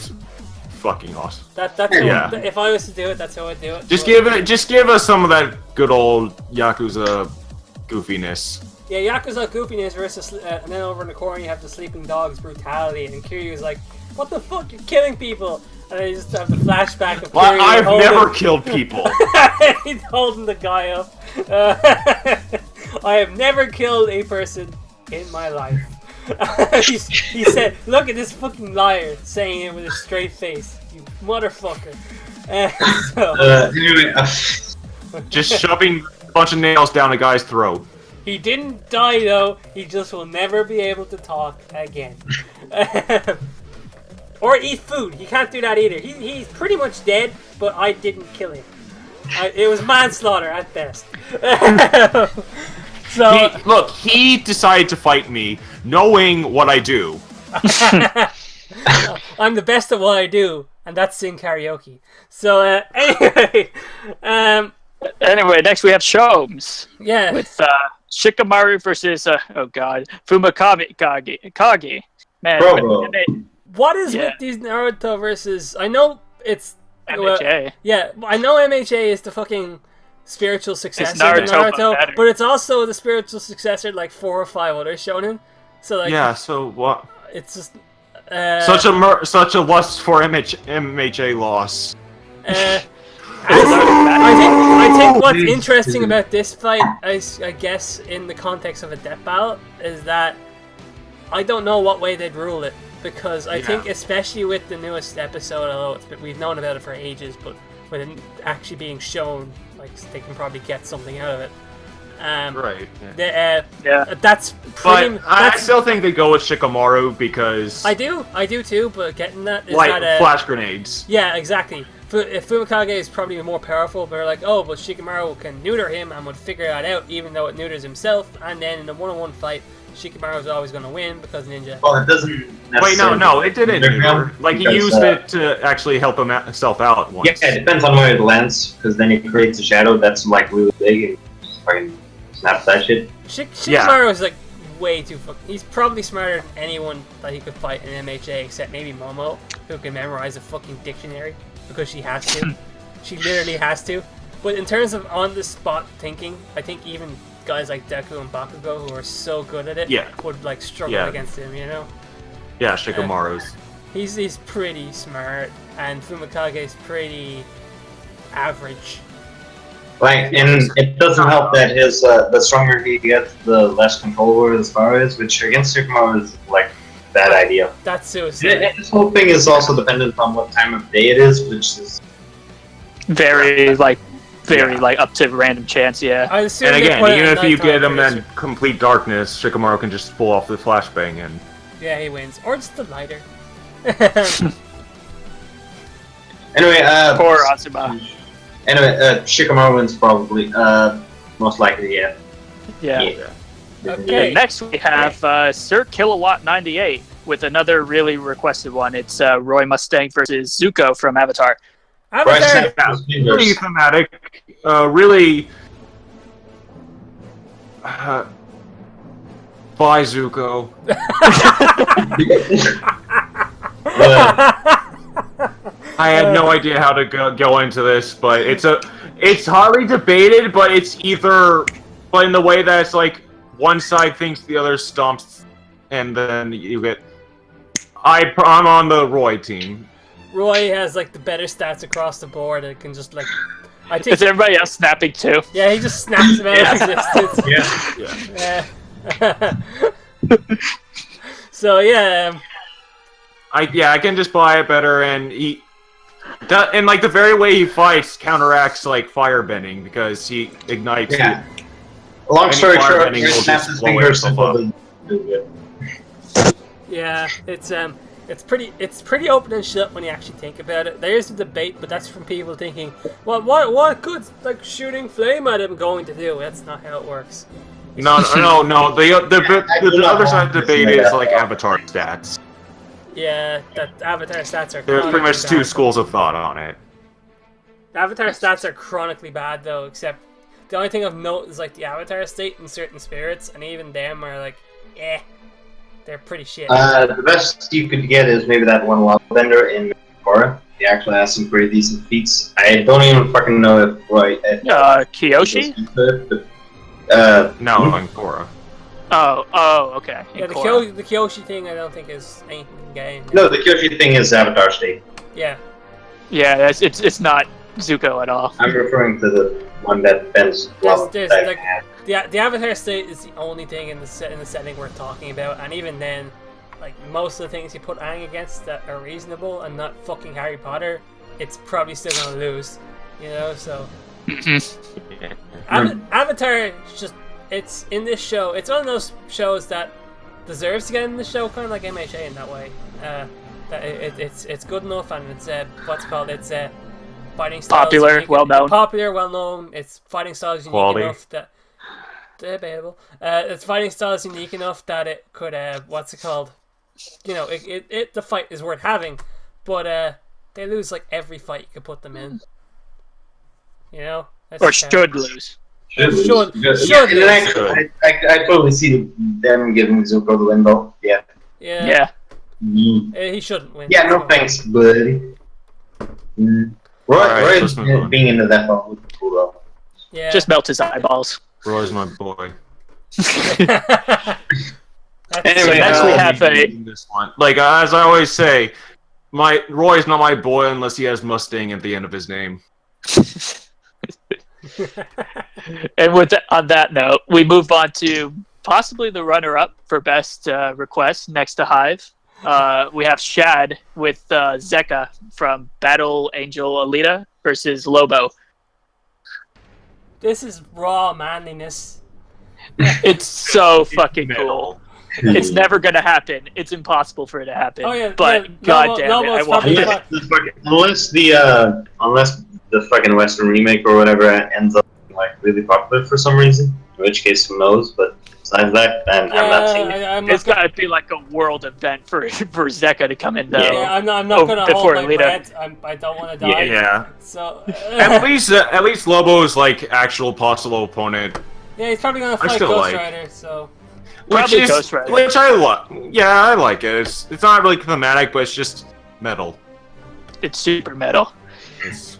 fucking awesome. That's if I was to do it, that's how I'd do it. Just give us some of that good old Yakuza goofiness. Yeah, Yakuza goofiness versus, and then over in the corner you have the Sleeping Dogs brutality, and Kiryu's like, "What the fuck? You're killing people!" And then you just have the flashback of Kiryu I've never killed people. He's holding the guy up. I have never killed a person in my life. He said, "Look at this fucking liar," saying it with a straight face. You motherfucker. Just shoving a bunch of nails down a guy's throat. He didn't die though. He just will never be able to talk again. Or eat food. He can't do that either. He's pretty much dead, but I didn't kill him. It was manslaughter at best. He decided to fight me, knowing what I do. I'm the best at what I do, and that's sing karaoke. So anyway, next we have Shomes. Yeah. With Shikamaru versus Fumakage. Man, what is with these Naruto versus? I know it's MHA. I know MHA is the fucking spiritual successor to Naruto, but it's also the spiritual successor to like 4 or 5 other shonen. So so what? It's just such a lust for MHA loss. I think what's interesting about this fight, I guess, in the context of a death battle, is that I don't know what way they'd rule it, because I think, especially with the newest episode, although we've known about it for ages, but with it actually being shown, they can probably get something out of it. Right. That's pretty. But I still think they go with Shikamaru because I do too. But getting that is flash grenades. Yeah, exactly. If Fumakage is probably more powerful, but they're like, oh, but Shikamaru can neuter him and would figure that out, even though it neuters himself. And then in a one-on-one fight, Shikamaru's always going to win because ninja. Well, it doesn't. Wait, no, it didn't neuter. He used it to actually help himself out once. Yeah, it depends on where it lands, because then it creates a shadow that's really big and just fucking snaps that shit. Shikamaru is way too fucking. He's probably smarter than anyone that he could fight in MHA, except maybe Momo, who can memorize a fucking dictionary because she has to. She literally has to. But in terms of on-the-spot thinking, I think even guys like Deku and Bakugo, who are so good at it, would struggle against him. You know? Yeah, Shikamaru's. He's pretty smart, and Fumakage's pretty average. And it doesn't help that his the stronger he gets, the less control over his power is, which against Shikamaru is bad idea. That's suicide. This whole thing is also dependent on what time of day it is, which is very up to random chance. Yeah. I assume and again, even if you get him in complete darkness, Shikamaru can just pull off the flashbang and. Yeah, he wins, or just the lighter. Anyway, poor Asuma. Anyway, Shikamaru wins probably. Most likely, yeah. Okay. Next we have Sir Kilowatt 98 with another really requested one. It's Roy Mustang versus Zuko from Avatar. Avatar. Yeah, really thematic. Really. Bye, Zuko. I had no idea how to go into this, but it's hardly debated, but it's either, but in the way that it's like one side thinks the other stomps, and then you get. I'm on the Roy team. Roy has like the better stats across the board. It can just like. I think. Is everybody else snapping too? Yeah, he just snaps him out of existence. Yeah. So yeah. I can just buy it better, and and like the very way he fights counteracts like firebending because he ignites. Yeah. Long story short, he he snaps his fingers and doesn't do it. Yeah, it's pretty open and shut when you actually think about it. There is a debate, but that's from people thinking, well, what good like shooting flame at him going to do? That's not how it works. No. The other side of the debate is like Avatar stats. Yeah, that Avatar stats are. There's pretty much two bad. schools of thought on it. Avatar stats are chronically bad though, except the only thing I've noticed is like the Avatar state in certain spirits, and even them are like, they're pretty shit. The best you could get is maybe that one lava bender in Sora. He actually has some pretty decent feats. I don't even fucking know if Kyoshi? No, on Sora. Oh, okay. Yeah, the Kyoshi thing I don't think is anything in game. No, the Kyoshi thing is Avatar state. Yeah. Yeah, it's not Zuko at all. I'm referring to the one that bends lava. The Avatar state is the only thing in the setting we're talking about, and even then, like most of the things you put Aang against that are reasonable and not fucking Harry Potter, it's probably still gonna lose, you know. So Avatar is just it's in this show. It's one of those shows that deserves to get in the show, kind of like MHA in that way. That it's good enough, and it's what's it called? It's fighting styles popular, well known. Popular, well known. It's fighting styles unique Quality. enough that. Debatable. Its fighting style is unique enough that it could what's it called? You know, the fight is worth having, but they lose like every fight you could put them in. You know, Or should lose. Should Actually, I totally see them giving Zuko the win though. Yeah. Yeah. He shouldn't win. Yeah, no thanks, buddy. Roy being into that one would be cool though. Yeah. Just melt his eyeballs. Roy's my boy. Anyway, next we have this one. Like as I always say, Roy's not my boy unless he has Mustang at the end of his name. And on that note, we move on to possibly the runner-up for best request next to Hive. We have Shad with Zeka from Battle Angel Alita versus Lobo. This is raw manliness. It's so fucking cool. It's never gonna happen. It's impossible for it to happen. Oh, yeah, but yeah, goddamn it, I want it. Unless the fucking Western remake or whatever ends up like really popular for some reason, in which case who knows? But besides that, I'm not seeing it. It's gotta be like a world event for Zeka to come in though. Yeah, I'm not gonna hold my Alita. breath. I don't want to die. Yeah. So At least Lobo's like actual possible opponent. yeah, he's probably gonna fight still Ghost like- Rider. So Probably Ghost Rider. Which I like. Yeah, I like it. It's not really thematic, but it's just metal. It's super metal.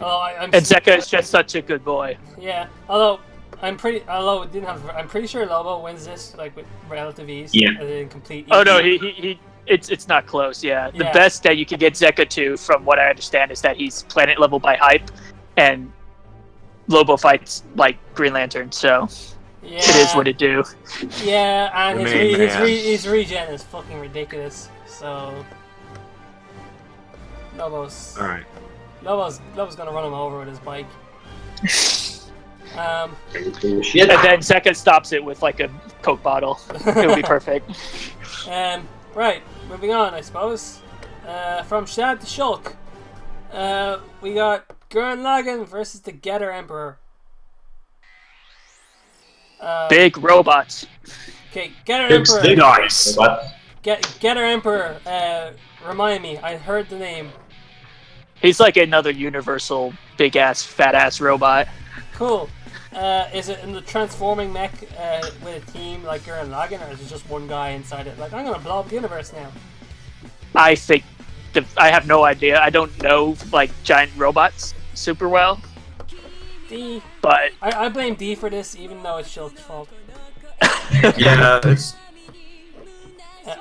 I'm And Zeka is just such a good boy. yeah. I'm pretty sure Lobo wins this like with relative ease. Yeah. In complete. Oh no, ease. it's not close. Yeah, the Yeah. best that you can get Zeka to, from what I understand, is that he's planet level by hype, and Lobo fights like Green Lantern. So Yeah. it is what it do. Yeah, and The main man. his regen is fucking ridiculous. So Lobo's Alright. gonna run him over with his bike. Shit. And then Zeka stops it with like a Coke bottle. It would be perfect. Right, moving on, I suppose. From Shad to Shulk, we got Gurren Lagann versus the Getter Emperor. Big robots. Okay, Getter Big Emperor. stick. Nice. What? Getter Emperor. Remind me. I heard the name. He's like another universal big ass fat ass robot. Cool. Is it in the transforming mech with a team like Gurren Lagann, or is it just one guy inside it? Like, I'm gonna blow up the universe now. I think I have no idea. I don't know like giant robots super well. D. But I blame D for this, even though it's Shulk's fault. Yeah, it's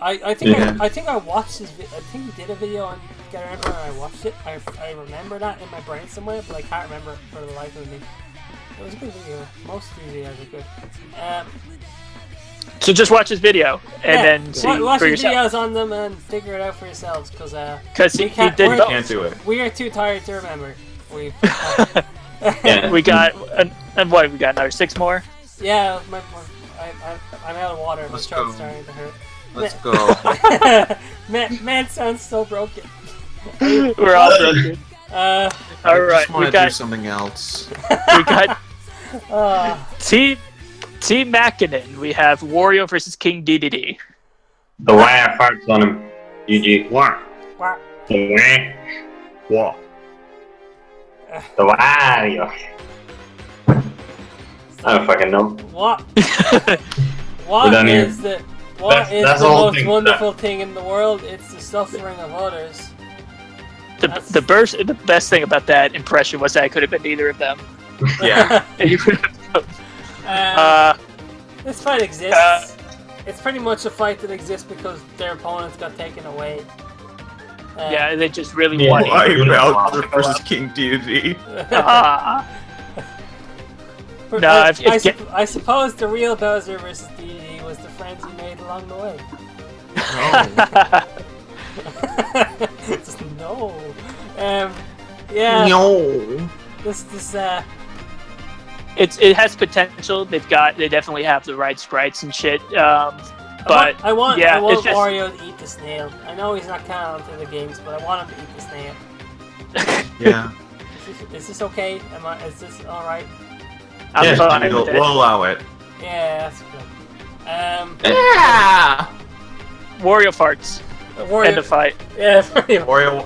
I think I watched his. I think he did a video on Getter Emperor, and I watched it. I remember that in my brain somewhere, but I can't remember it for the life of me. It was a good video. Most of these videos are good. So just watch his video and then see watch for the yourself. videos on them and figure it out for yourselves, because he can't do it. We are too tired to remember. We we got and what we got another 6 more. Yeah, I'm out of water. My Let's throat's go. starting to hurt. Let's go. man sounds so broken. We're all broken. All I right, just want we to do got something else. we got Team Mackinnon. We have Wario versus King DDD. The wire farts on him. GG. What? Wow. The wire. What? The Wario. I don't fucking know. What? We're What done here. is the That's the whole most thing. wonderful thing in the world? It's the suffering of others. The best thing about that impression was that it could have been either of them. Yeah. And you could have, This fight exists. It's pretty much a fight that exists because their opponents got taken away. yeah, they just really Yeah. wanted. Bowser versus King Deity. No, I suppose the real Bowser versus DD was the friends he made along the way. Just no. Yeah. No. This it has potential. They definitely have the right sprites and shit. But I want it's just- Wario to eat the snail. I know he's not counted to the games, but I want him to eat the snail. Yeah. Is this okay? Is this all right? I'm Yeah, fine We'll with it. allow it. Yeah, that's good. Yeah. Wario farts. End of fight. Yeah, pretty much. Wario.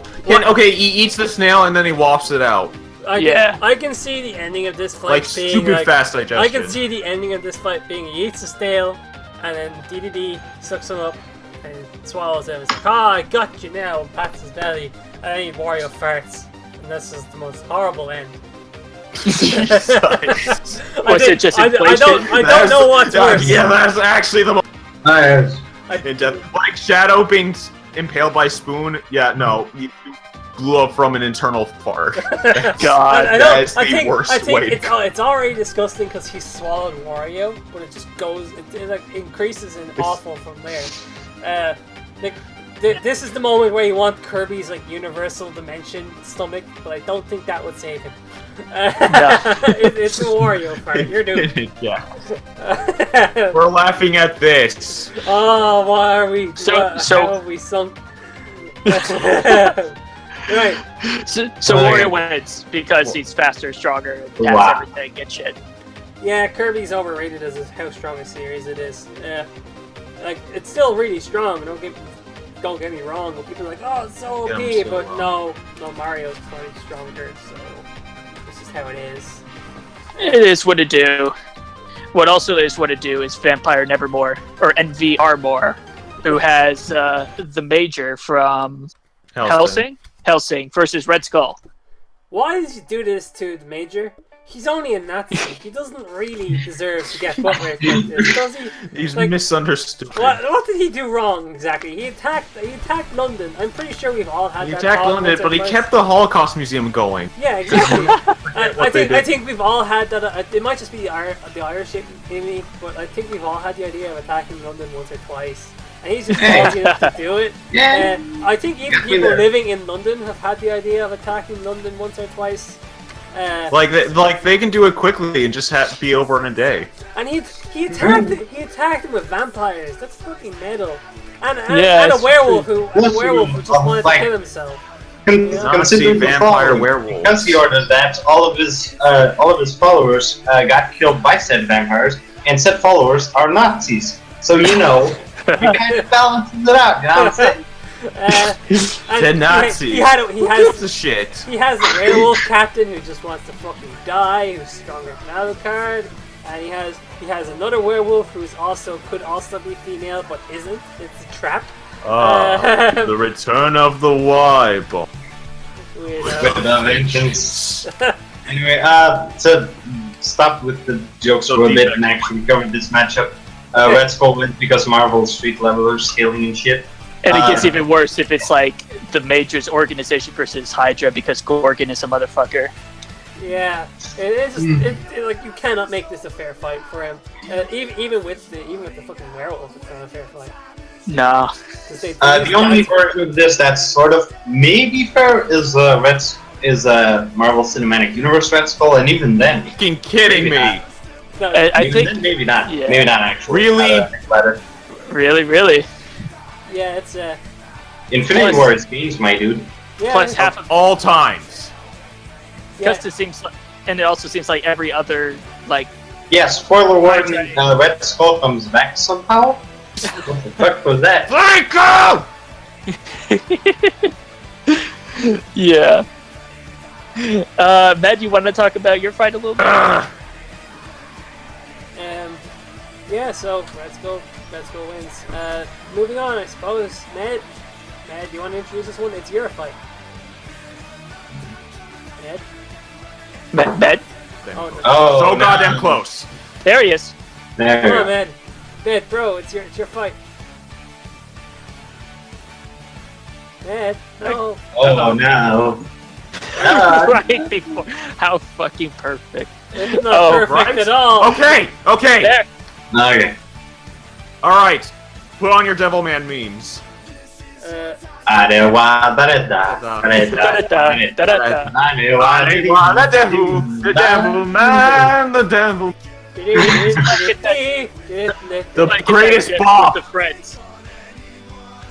Okay, he eats the snail and then he wafts it out. I can see the ending of this fight Like being stupid like, fast digestion. I can see the ending of this fight being he eats the snail, and then DDD sucks him up and swallows him. It's like, I got you now, and pats his belly, and then Wario farts, and this is the most horrible end. Was it just I don't know what's worse. Yeah, that's actually the most. Nice. Like Shadow being impaled by Spoon. Yeah, no, you blew up from an internal fart. God, That's the worst I think way. it's already disgusting because he swallowed Wario, but it just goes, it like increases in awful from there. This is the moment where you want Kirby's like universal dimension stomach, but I don't think that would save him. It's a Wario part. You're doing. Yeah. We're laughing at this. Oh, why are we? So- how have we sunk? Right. So Wario wins because he's faster, stronger, and has Wow. everything and shit. Yeah, Kirby's overrated as how strong a series it is. Like it's still really strong. Don't get me wrong. But people are like, oh, it's so OP, Yeah, I'm so but wrong. no, Mario's probably stronger. So this is how it is. It is what it do. What also is what it do is Vampire Nevermore, or NVR who has the Major from Helsing versus Red Skull. Why did you do this to the Major? He's only a Nazi. He doesn't really deserve to get foot raped like this, does he? He's Like, misunderstood. What did he do wrong exactly? He attacked London. I'm pretty sure we've all had He that attacked problem London, once or but he twice. kept the Holocaust Museum going. Yeah, exactly. I what they did. think we've all had that. It might just be the Irish in me, but I think we've all had the idea of attacking London once or twice. And he's just ballsy enough to do it. Yeah. I think even Got me people there. living in London have had the idea of attacking London once or twice. Like they can do it quickly and just be over in a day. And he attacked him with vampires. That's fucking metal. And Yeah, a it's werewolf who just wanted to Like- kill himself. Nazi Considering the vampire following, werewolf. because he ordered that all of his followers got killed by said vampires, and said followers are Nazis. So you know, It kind of balances it out, you know what I'm saying? The and Nazi. He has the shit. He has a werewolf captain who just wants to fucking die, who's stronger than Alucard, and he has another werewolf who's could also be female but isn't. It's a trap. The return of the Y-bomb. With the vengeance. Anyway, to stop with the jokes for a bit and actually cover this matchup, Red Skull wins because Marvel's street levelers scaling and shit. And it gets even worse if it's like the Majors organization versus Hydra because Gorgon is a motherfucker. Yeah, it is. Like you cannot make this a fair fight for him. Even with the fucking werewolf, it's not a fair fight. No. The only version of this that's sort of maybe fair is Marvel Cinematic Universe Red Skull, and even then, Fucking kidding me. No, I think then, maybe not. Yeah. Maybe not actually. Really. yeah, it's Infinity Plus- War is games, my dude. yeah. Plus half of All times. just it seems like, and it also seems like every other like Yeah, spoiler warning, Red Skull comes back somehow. What the fuck was that? Psycho! yeah. Matt, you want to talk about your fight a little bit? Yeah, so Red Skull wins. Moving on, I suppose. Ned, do you want to introduce this one? It's your fight. Ned? Matt? Oh, no. Oh, So no. goddamn close. There he is. There Come we on, go. Ned. Ned, bro, it's your fight. Ned, no. Oh no. Right before. How fucking perfect. It's not Oh, perfect right? at all. Okay. There. Okay. Alright. Put on your Devilman memes. Arewa, da-da-da, Da-da-da. Arewa, The Devilman, the Devil. The Like, greatest yeah, Bob. The friends.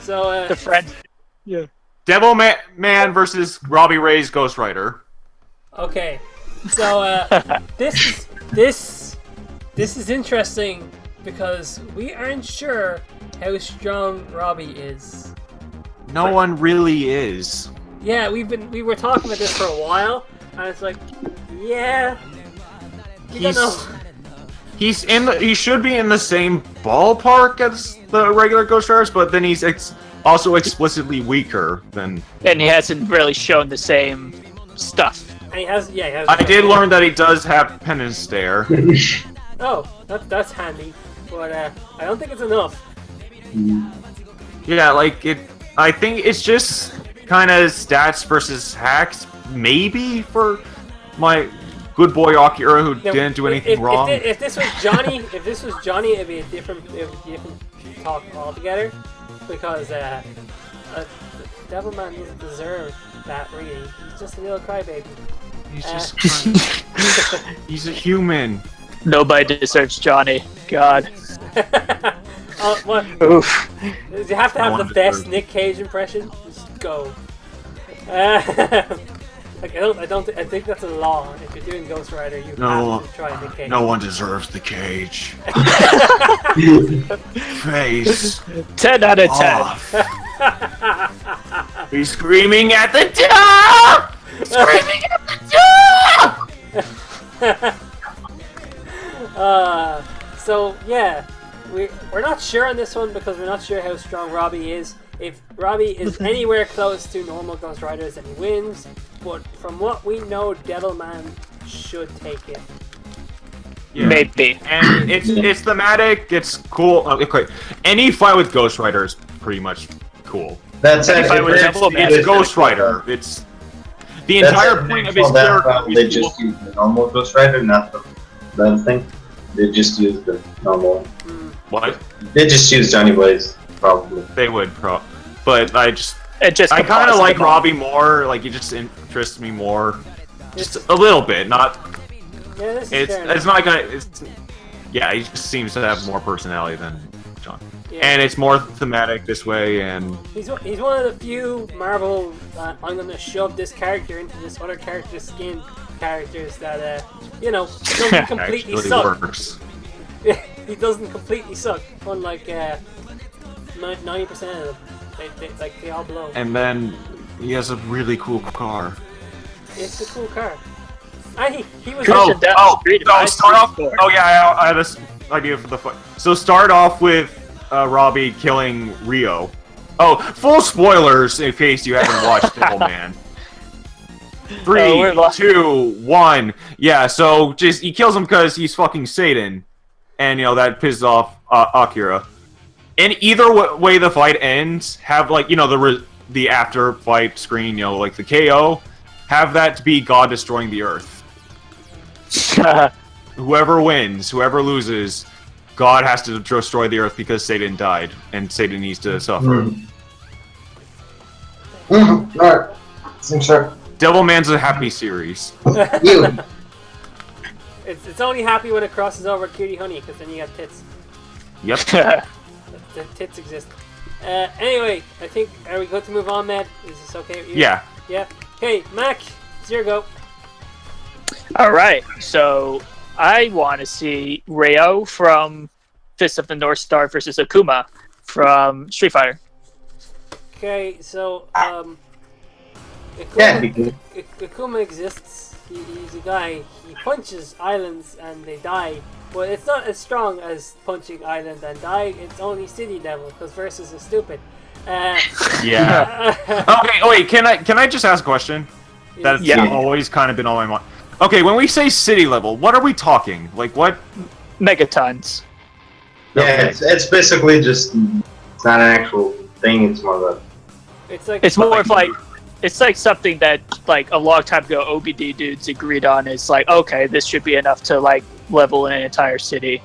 So, The friends. Yeah. Devilman versus Robbie Ray's Ghost Rider. okay. So, this is interesting because we aren't sure how strong Robbie is. No one really is. Yeah, we were talking about this for a while, and it's like, yeah, you don't know. He should be in the same ballpark as the regular Ghost Riders, but then he's also explicitly weaker than. And he hasn't really shown the same stuff. And he has. I did learn that he does have penance stare. Oh, that's handy, but I don't think it's enough. Yeah, like it. I think it's just kind of stats versus hacks, maybe for my good boy Akira who Now, didn't do anything wrong. If this was Johnny, it'd be a different talk altogether, because Devilman doesn't deserve that. Really, he's just a little crybaby. He's just he's a human. Nobody deserves Johnny. God. What? Oof. You have to have the best Nick Cage impression. Just go. Like I think that's a law. If you're doing Ghost Rider, you have to try Nick Cage. No one deserves the cage. Face 10 out of 10. off. He's screaming at the door! Screaming at the door! So yeah, we're not sure on this one because we're not sure how strong Robbie is. If Robbie is anywhere close to normal Ghost Riders, then he wins. But from what we know, Devilman should take it. Yeah. Maybe. And it's thematic, it's cool. Okay, any fight with Ghost Rider is pretty much cool. That's it. If I were Devilman, It's Ghost Rider. It's the entire point of his character. They just use the normal Ghost Rider, not the other thing. They just use the normal one. What? They just use Johnny Blaze, probably. They would, but I kind of like Robbie more. Like, he just interests me more, just a little bit. Not. Yeah, this is fair It's not gonna. Yeah, he just seems to have more personality than John, Yeah. and it's more thematic this way. And He's one of the few Marvel. I'm gonna shove this character into this other character's skin characters that doesn't completely actually suck. works. He doesn't completely suck, unlike 90% of them. They all blow. And then he has a really cool car. It's a cool car. He was. Christian down the street, so start off. Oh yeah, I have this idea for the fight. So start off with Robbie killing Rio. Oh, full spoilers in case you haven't watched Devilman. 3, 2, 1. Yeah, so just he kills him because he's fucking Satan, and that pisses off Akira. And either way the fight ends, have the after fight screen, like the KO, have that to be God destroying the Earth. Whoever wins, whoever loses, God has to destroy the Earth because Satan died, and Satan needs to suffer. Alright. Seems sure. Devilman's a happy series. You. It's only happy when it crosses over Cutie Honey, because then you got tits. Yep. The tits exist. Anyway, I think, are we good to move on, Matt? Is this okay with you? Yeah. Yeah. Okay, Mac, it's your go. Alright, so I want to see Ryo from Fist of the North Star versus Akuma from Street Fighter. Okay, so, Yeah, you can. Akuma exists. He's a guy. He punches islands and they die. But it's not as strong as punching island and die. It's only city level because versus is stupid. Yeah. Okay. Wait. Can I just ask a question? That's always kind of been on my mind. Okay. When we say city level, what are we talking? Like what? Megatons. Yeah, Okay. it's basically just. It's not an actual thing. It's more of a. It's more of like. It's like something that, like, a long time ago, OBD dudes agreed on. Is like, okay, this should be enough to, like, level an entire city.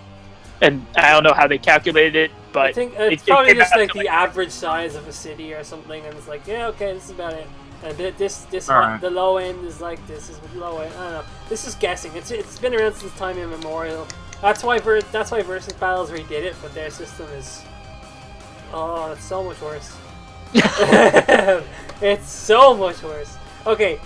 And I don't know how they calculated it, but I think it's probably just like the average size of a city or something, and it's like, yeah, okay, this is about it. And this Alright. the low end is like this is the low end. I don't know. This is guessing. It's been around since time immemorial. That's why Versus Battles redid it, but their system is it's so much worse. It's so much worse. Okay,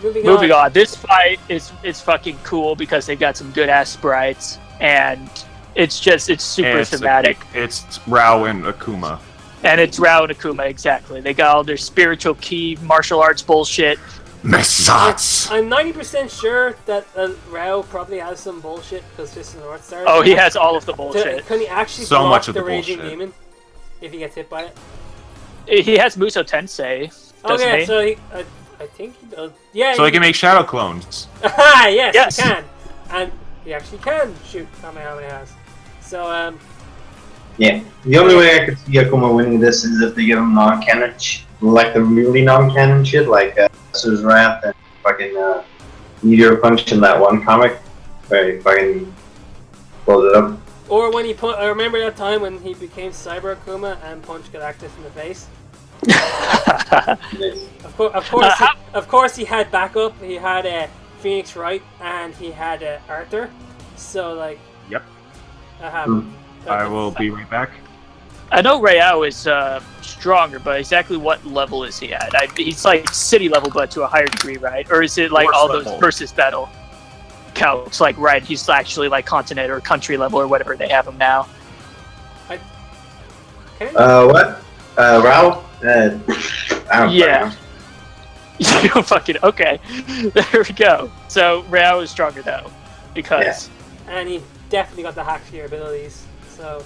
moving on. This fight is fucking cool because they've got some good ass sprites, and it's super thematic. It's Rao and Akuma. And it's Rao and Akuma, exactly. They got all their spiritual key martial arts bullshit. Mesats. I'm 90% sure that Rao probably has some bullshit because this is North Star. Oh, he has all of the bullshit. Can he actually So block much of the the Raging bullshit. Demon if he gets hit by it? He has Muso Tensei, doesn't Okay, he? so I think he does. Yeah. So he can make shadow clones. Aha, yes, Yes. he can. And he actually can shoot Kamehamehas. So, Yeah. The only way I could see Akuma winning this is if they give him non-canon, like the really non-canon shit, like Su's Wrath and fucking Meteor Punch in that one comic, where he fucking blows it up. or when he I remember that time when he became Cyber Akuma and punched Galactus in the face. Of course, he had backup. He had Phoenix Wright and he had Arthur. So like. Yep. I I will be right back. I know Ryo is stronger, but exactly what level is he at? He's like city level, but to a higher degree, right? Or is it like Force all level. those versus battle counts? Like, right, he's actually like continent or country level or whatever they have him now. What? Rao? I don't Yeah. know. You fucking okay. There we go. So Ryo is stronger though, because and he definitely got the Hackfear abilities. So.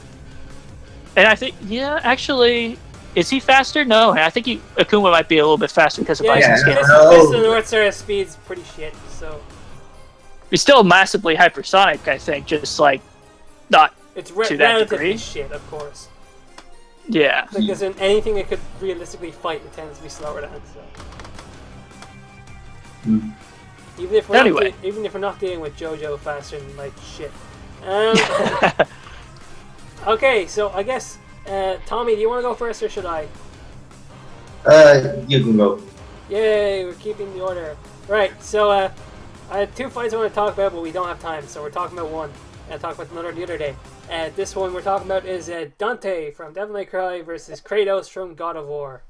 and I think actually, is he faster? No, I think Akuma might be a little bit faster because of Yeah, ice and skin. this the North Star speed's pretty shit. So. He's still massively hypersonic, I think, just like not It's to that relatively degree. shit, of course. Yeah. Because in anything that could realistically fight, it tends to be slower than. So. Even if we're not dealing with JoJo faster than like shit. Okay, so I guess Tommy, do you want to go first or should I? You can go. Yay, we're keeping the order. Right, so I had two fights I want to talk about, but we don't have time, so we're talking about one. And I'll talk about another the other day. This one we're talking about is Dante from Devil May Cry versus Kratos from God of War.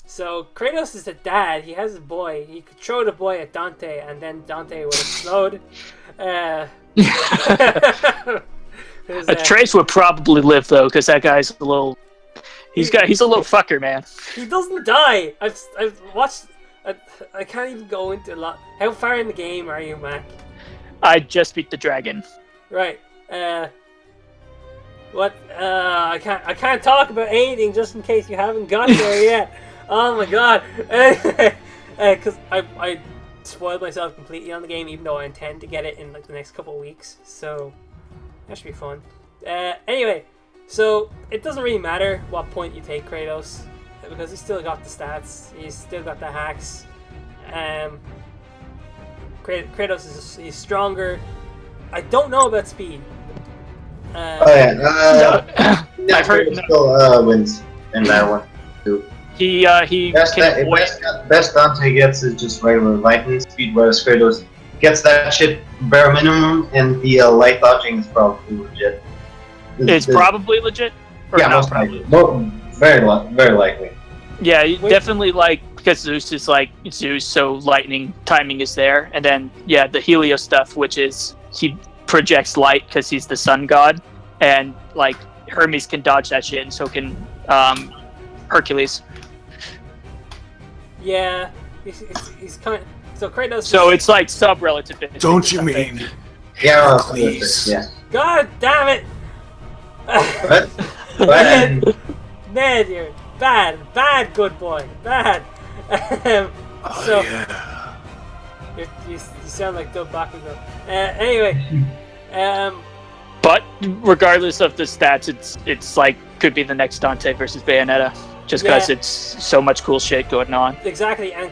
So Kratos is the dad. He has a boy. He could throw the boy at Dante, and then Dante would explode. Trace would probably live though, because that guy's a little He's a little fucker, man. He doesn't die. I've watched. I can't even go into a lot. How far in the game are you, Mac? I just beat the dragon. Right. What? I can't talk about anything just in case you haven't got there yet. Oh my god. Because I spoiled myself completely on the game, even though I intend to get it in like the next couple of weeks. So that should be fun. Anyway, so it doesn't really matter what point you take Kratos, because he's still got the stats. He's still got the hacks. Kratos he's stronger. I don't know about speed. I've heard still wins in that one too. He best Dante gets is just regular lightning speed, whereas Kratos gets that shit bare minimum, and the light dodging is probably legit. It's probably legit. Or Yeah, not most probably. likely. Very likely. Yeah, you definitely because Zeus is Zeus, so lightning timing is there, and then the Helios stuff, which is he projects light because he's the sun god, and Hermes can dodge that shit, and so can Hercules. Yeah, he's kind of, so Kratos. So it's sub relative. Don't you mean? Yeah, Please. yeah. God damn it! But Ned, you're bad, good boy, bad. So Yeah. you sound like Doug Bakugo. Anyway, But regardless of the stats, it's could be the next Dante versus Bayonetta, just because it's so much cool shit going on. exactly, and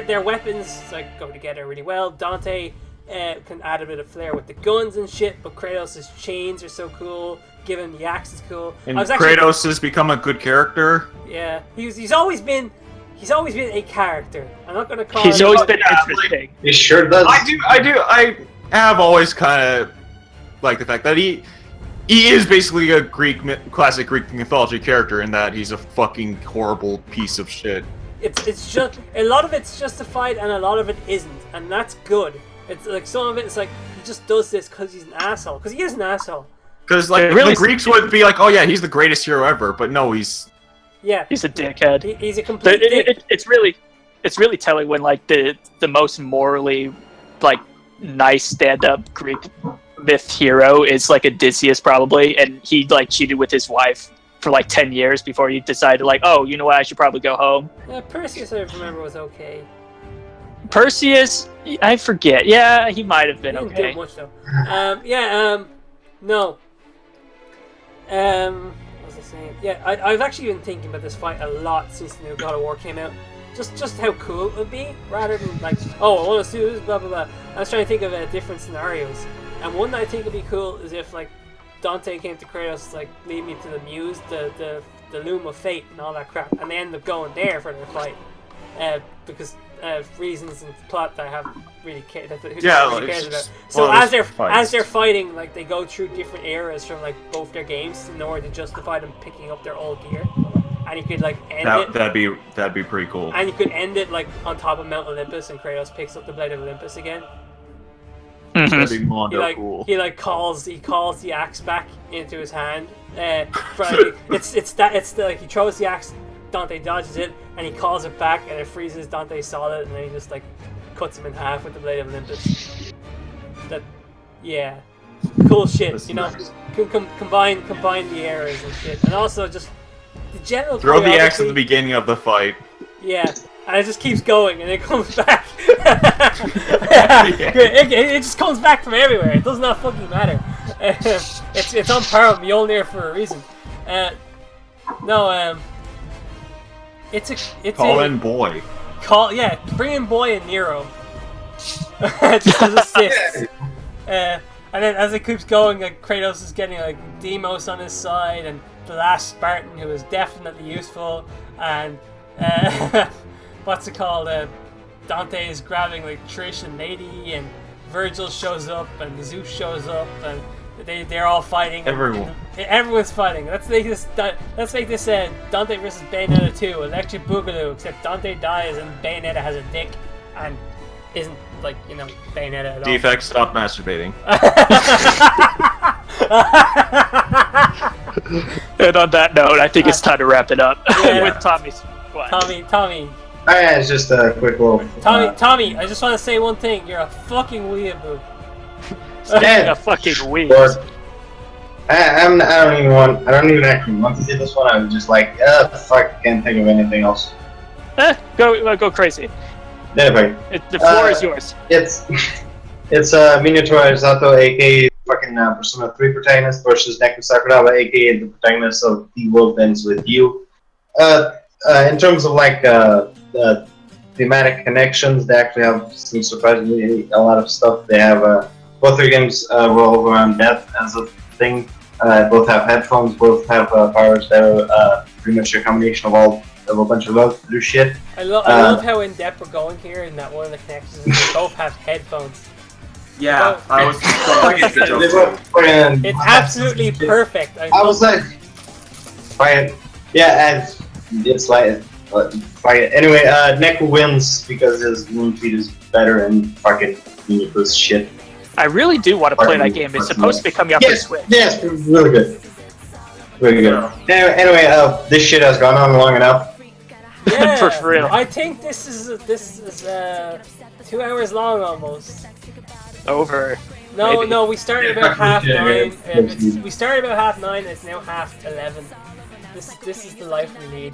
their weapons go together really well. Dante can add a bit of flair with the guns and shit, but Kratos' chains are so cool. Given the axe is cool. And Kratos has become a good character. Yeah, he's always been a character. I'm not gonna call. He's him, always been interesting. he sure does. I have always kind of liked the fact that he is basically a classic Greek mythology character in that he's a fucking horrible piece of shit. It's just a lot of it's justified and a lot of it isn't, and that's good. It's some of it's he just does this because he's an asshole. Because he is an asshole. Because really the Greeks would be like, oh yeah, he's the greatest hero ever, but no, he's a dickhead. He's a complete dick. It's really telling when the most morally nice stand-up Greek myth hero is Odysseus probably, and he cheated with his wife for 10 years before he decided oh, you know what, I should probably go home. Perseus, I remember, was okay. Perseus, I forget. Yeah, he might have been He didn't okay. do much though. No. What was I saying? Yeah, I've actually been thinking about this fight a lot since the new God of War came out. Just how cool it would be, rather than oh, I want to do this, blah blah blah. I was trying to think of different scenarios, and one that I think would be cool is if Dante came to Kratos, lead me to the muse, the loom of fate, and all that crap, and they end up going there for their fight, because reasons and plot that I haven't really cared about. So as they're fighting, they go through different eras from both their games in order to justify them picking up their old gear, and you could end it. That'd be pretty cool. And you could end it on top of Mount Olympus, and Kratos picks up the Blade of Olympus again. That'd be mondo cool. He calls the axe back into his hand. He throws the axe. Dante dodges it, and he calls it back, and it freezes Dante solid, and then he just cuts him in half with the Blade of Olympus. Cool shit. Nice. Combine the eras and shit, and also just the general. Throw the axe at the beginning of the fight. Yeah, and it just keeps going, and it comes back. Yeah. It just comes back from everywhere. It does not fucking matter. It's on par with Mjolnir for a reason. Call in Boy. Bring in Boy and Nero. Just as assists. And then as it keeps going, Kratos is getting Deimos on his side, and the last Spartan who is definitely useful, and what's it called? Dante is grabbing Trish and Lady, and Virgil shows up, and Zeus shows up, and they're all fighting. Everyone's fighting. Let's make this Dante versus Bayonetta 2, Electric Boogaloo, except Dante dies and Bayonetta has a dick and isn't Bayonetta at all. Defect, stop masturbating. And on that note, I think it's time to wrap it up Yeah. with Tommy's. What? Tommy, Alright, it's just a quick little. Tommy, I just want to say one thing. You're a fucking weeaboo. Yeah. A fucking weed. But I don't even actually want to see this one. I was just like, fuck, can't think of anything else. Go crazy. Anyway, The floor is yours. it's Minotaur Zato, aka fucking Persona 3 protagonist, versus Neku Sakuraba, aka the protagonist of The World Ends With You. In terms of like thematic connections, they actually have some surprisingly a lot of stuff. They have both their games revolve around death as a thing. Both have headphones, both have powers that are pretty much a combination of a bunch of well-to-do shit. I love how in depth we're going here, and that one of the connections is they both have headphones. Yeah, I was going to make the joke. It's absolutely perfect. I was like, fine. Yeah, and it's like, fine. Anyway, Neku wins because his moon feed is better and fucking this shit. I really do want to play that game. It's supposed to be coming out for Switch. Yes, really good. Really good. Anyway, this shit has gone on long enough. Yeah, For real. I think this is 2 hours long almost. Over. No, Maybe. we started about half 9. We started about half 9. It's now half 11. This is the life we lead.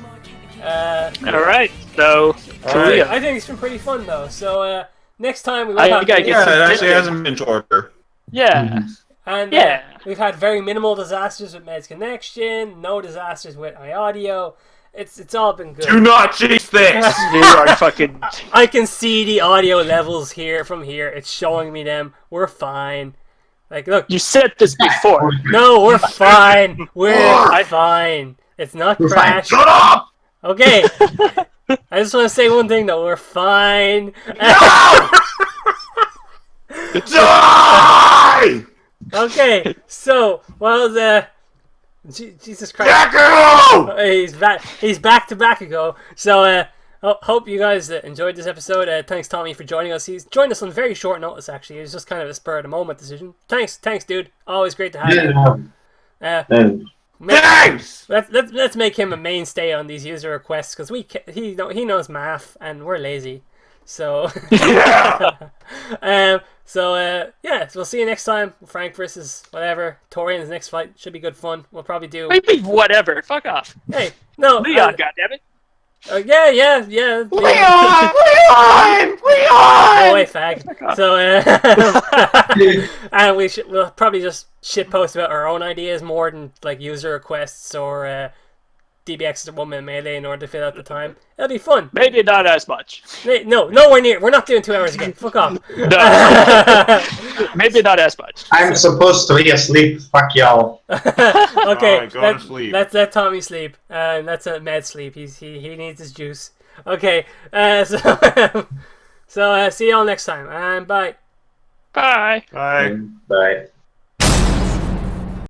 All right. So, Korea. I think it's been pretty fun though. So next time we will I have. gotta get Yeah, some it actually tidbits. hasn't been torture. Yeah. And Yeah. we've had very minimal disasters with Med's Connection. No disasters with iAudio. It's all been good. Do not chase this! You are fucking. I can see the audio levels here from here. It's showing me them. We're fine. Like, look. You said this before. No, we're fine. We're fine. It's not crash. Shut up! Okay. I just want to say one thing though. We're fine. Die! Okay. So, well, Jesus Christ. Deku! He's back to back ago. So, hope you guys enjoyed this episode. Thanks, Tommy, for joining us. He's joined us on very short notice, actually. It was just kind of a spur of the moment decision. Thanks, dude. Always great to have you. Thanks! Let's make him a mainstay on these user requests because he knows math and we're lazy. So, Yeah! so we'll see you next time. Frank versus whatever. Torian's next fight should be good fun. We'll probably do. What do you mean, whatever? Fuck off. Hey, no, Leon, goddammit. yeah. Leon! Go away, fag. So, and we'll probably just shitpost about our own ideas more than like user requests or DBX's a one-man melee in order to fill out the time. It'll be fun. Maybe not as much. No, nowhere near. We're not doing 2 hours again. Fuck off. No. Maybe not as much. I'm supposed to be asleep. Fuck y'all. Okay, Alright, go to sleep. Let Tommy sleep. That's a med sleep. He needs his juice. Okay, so see y'all next time. And bye. Bye. Bye. Bye.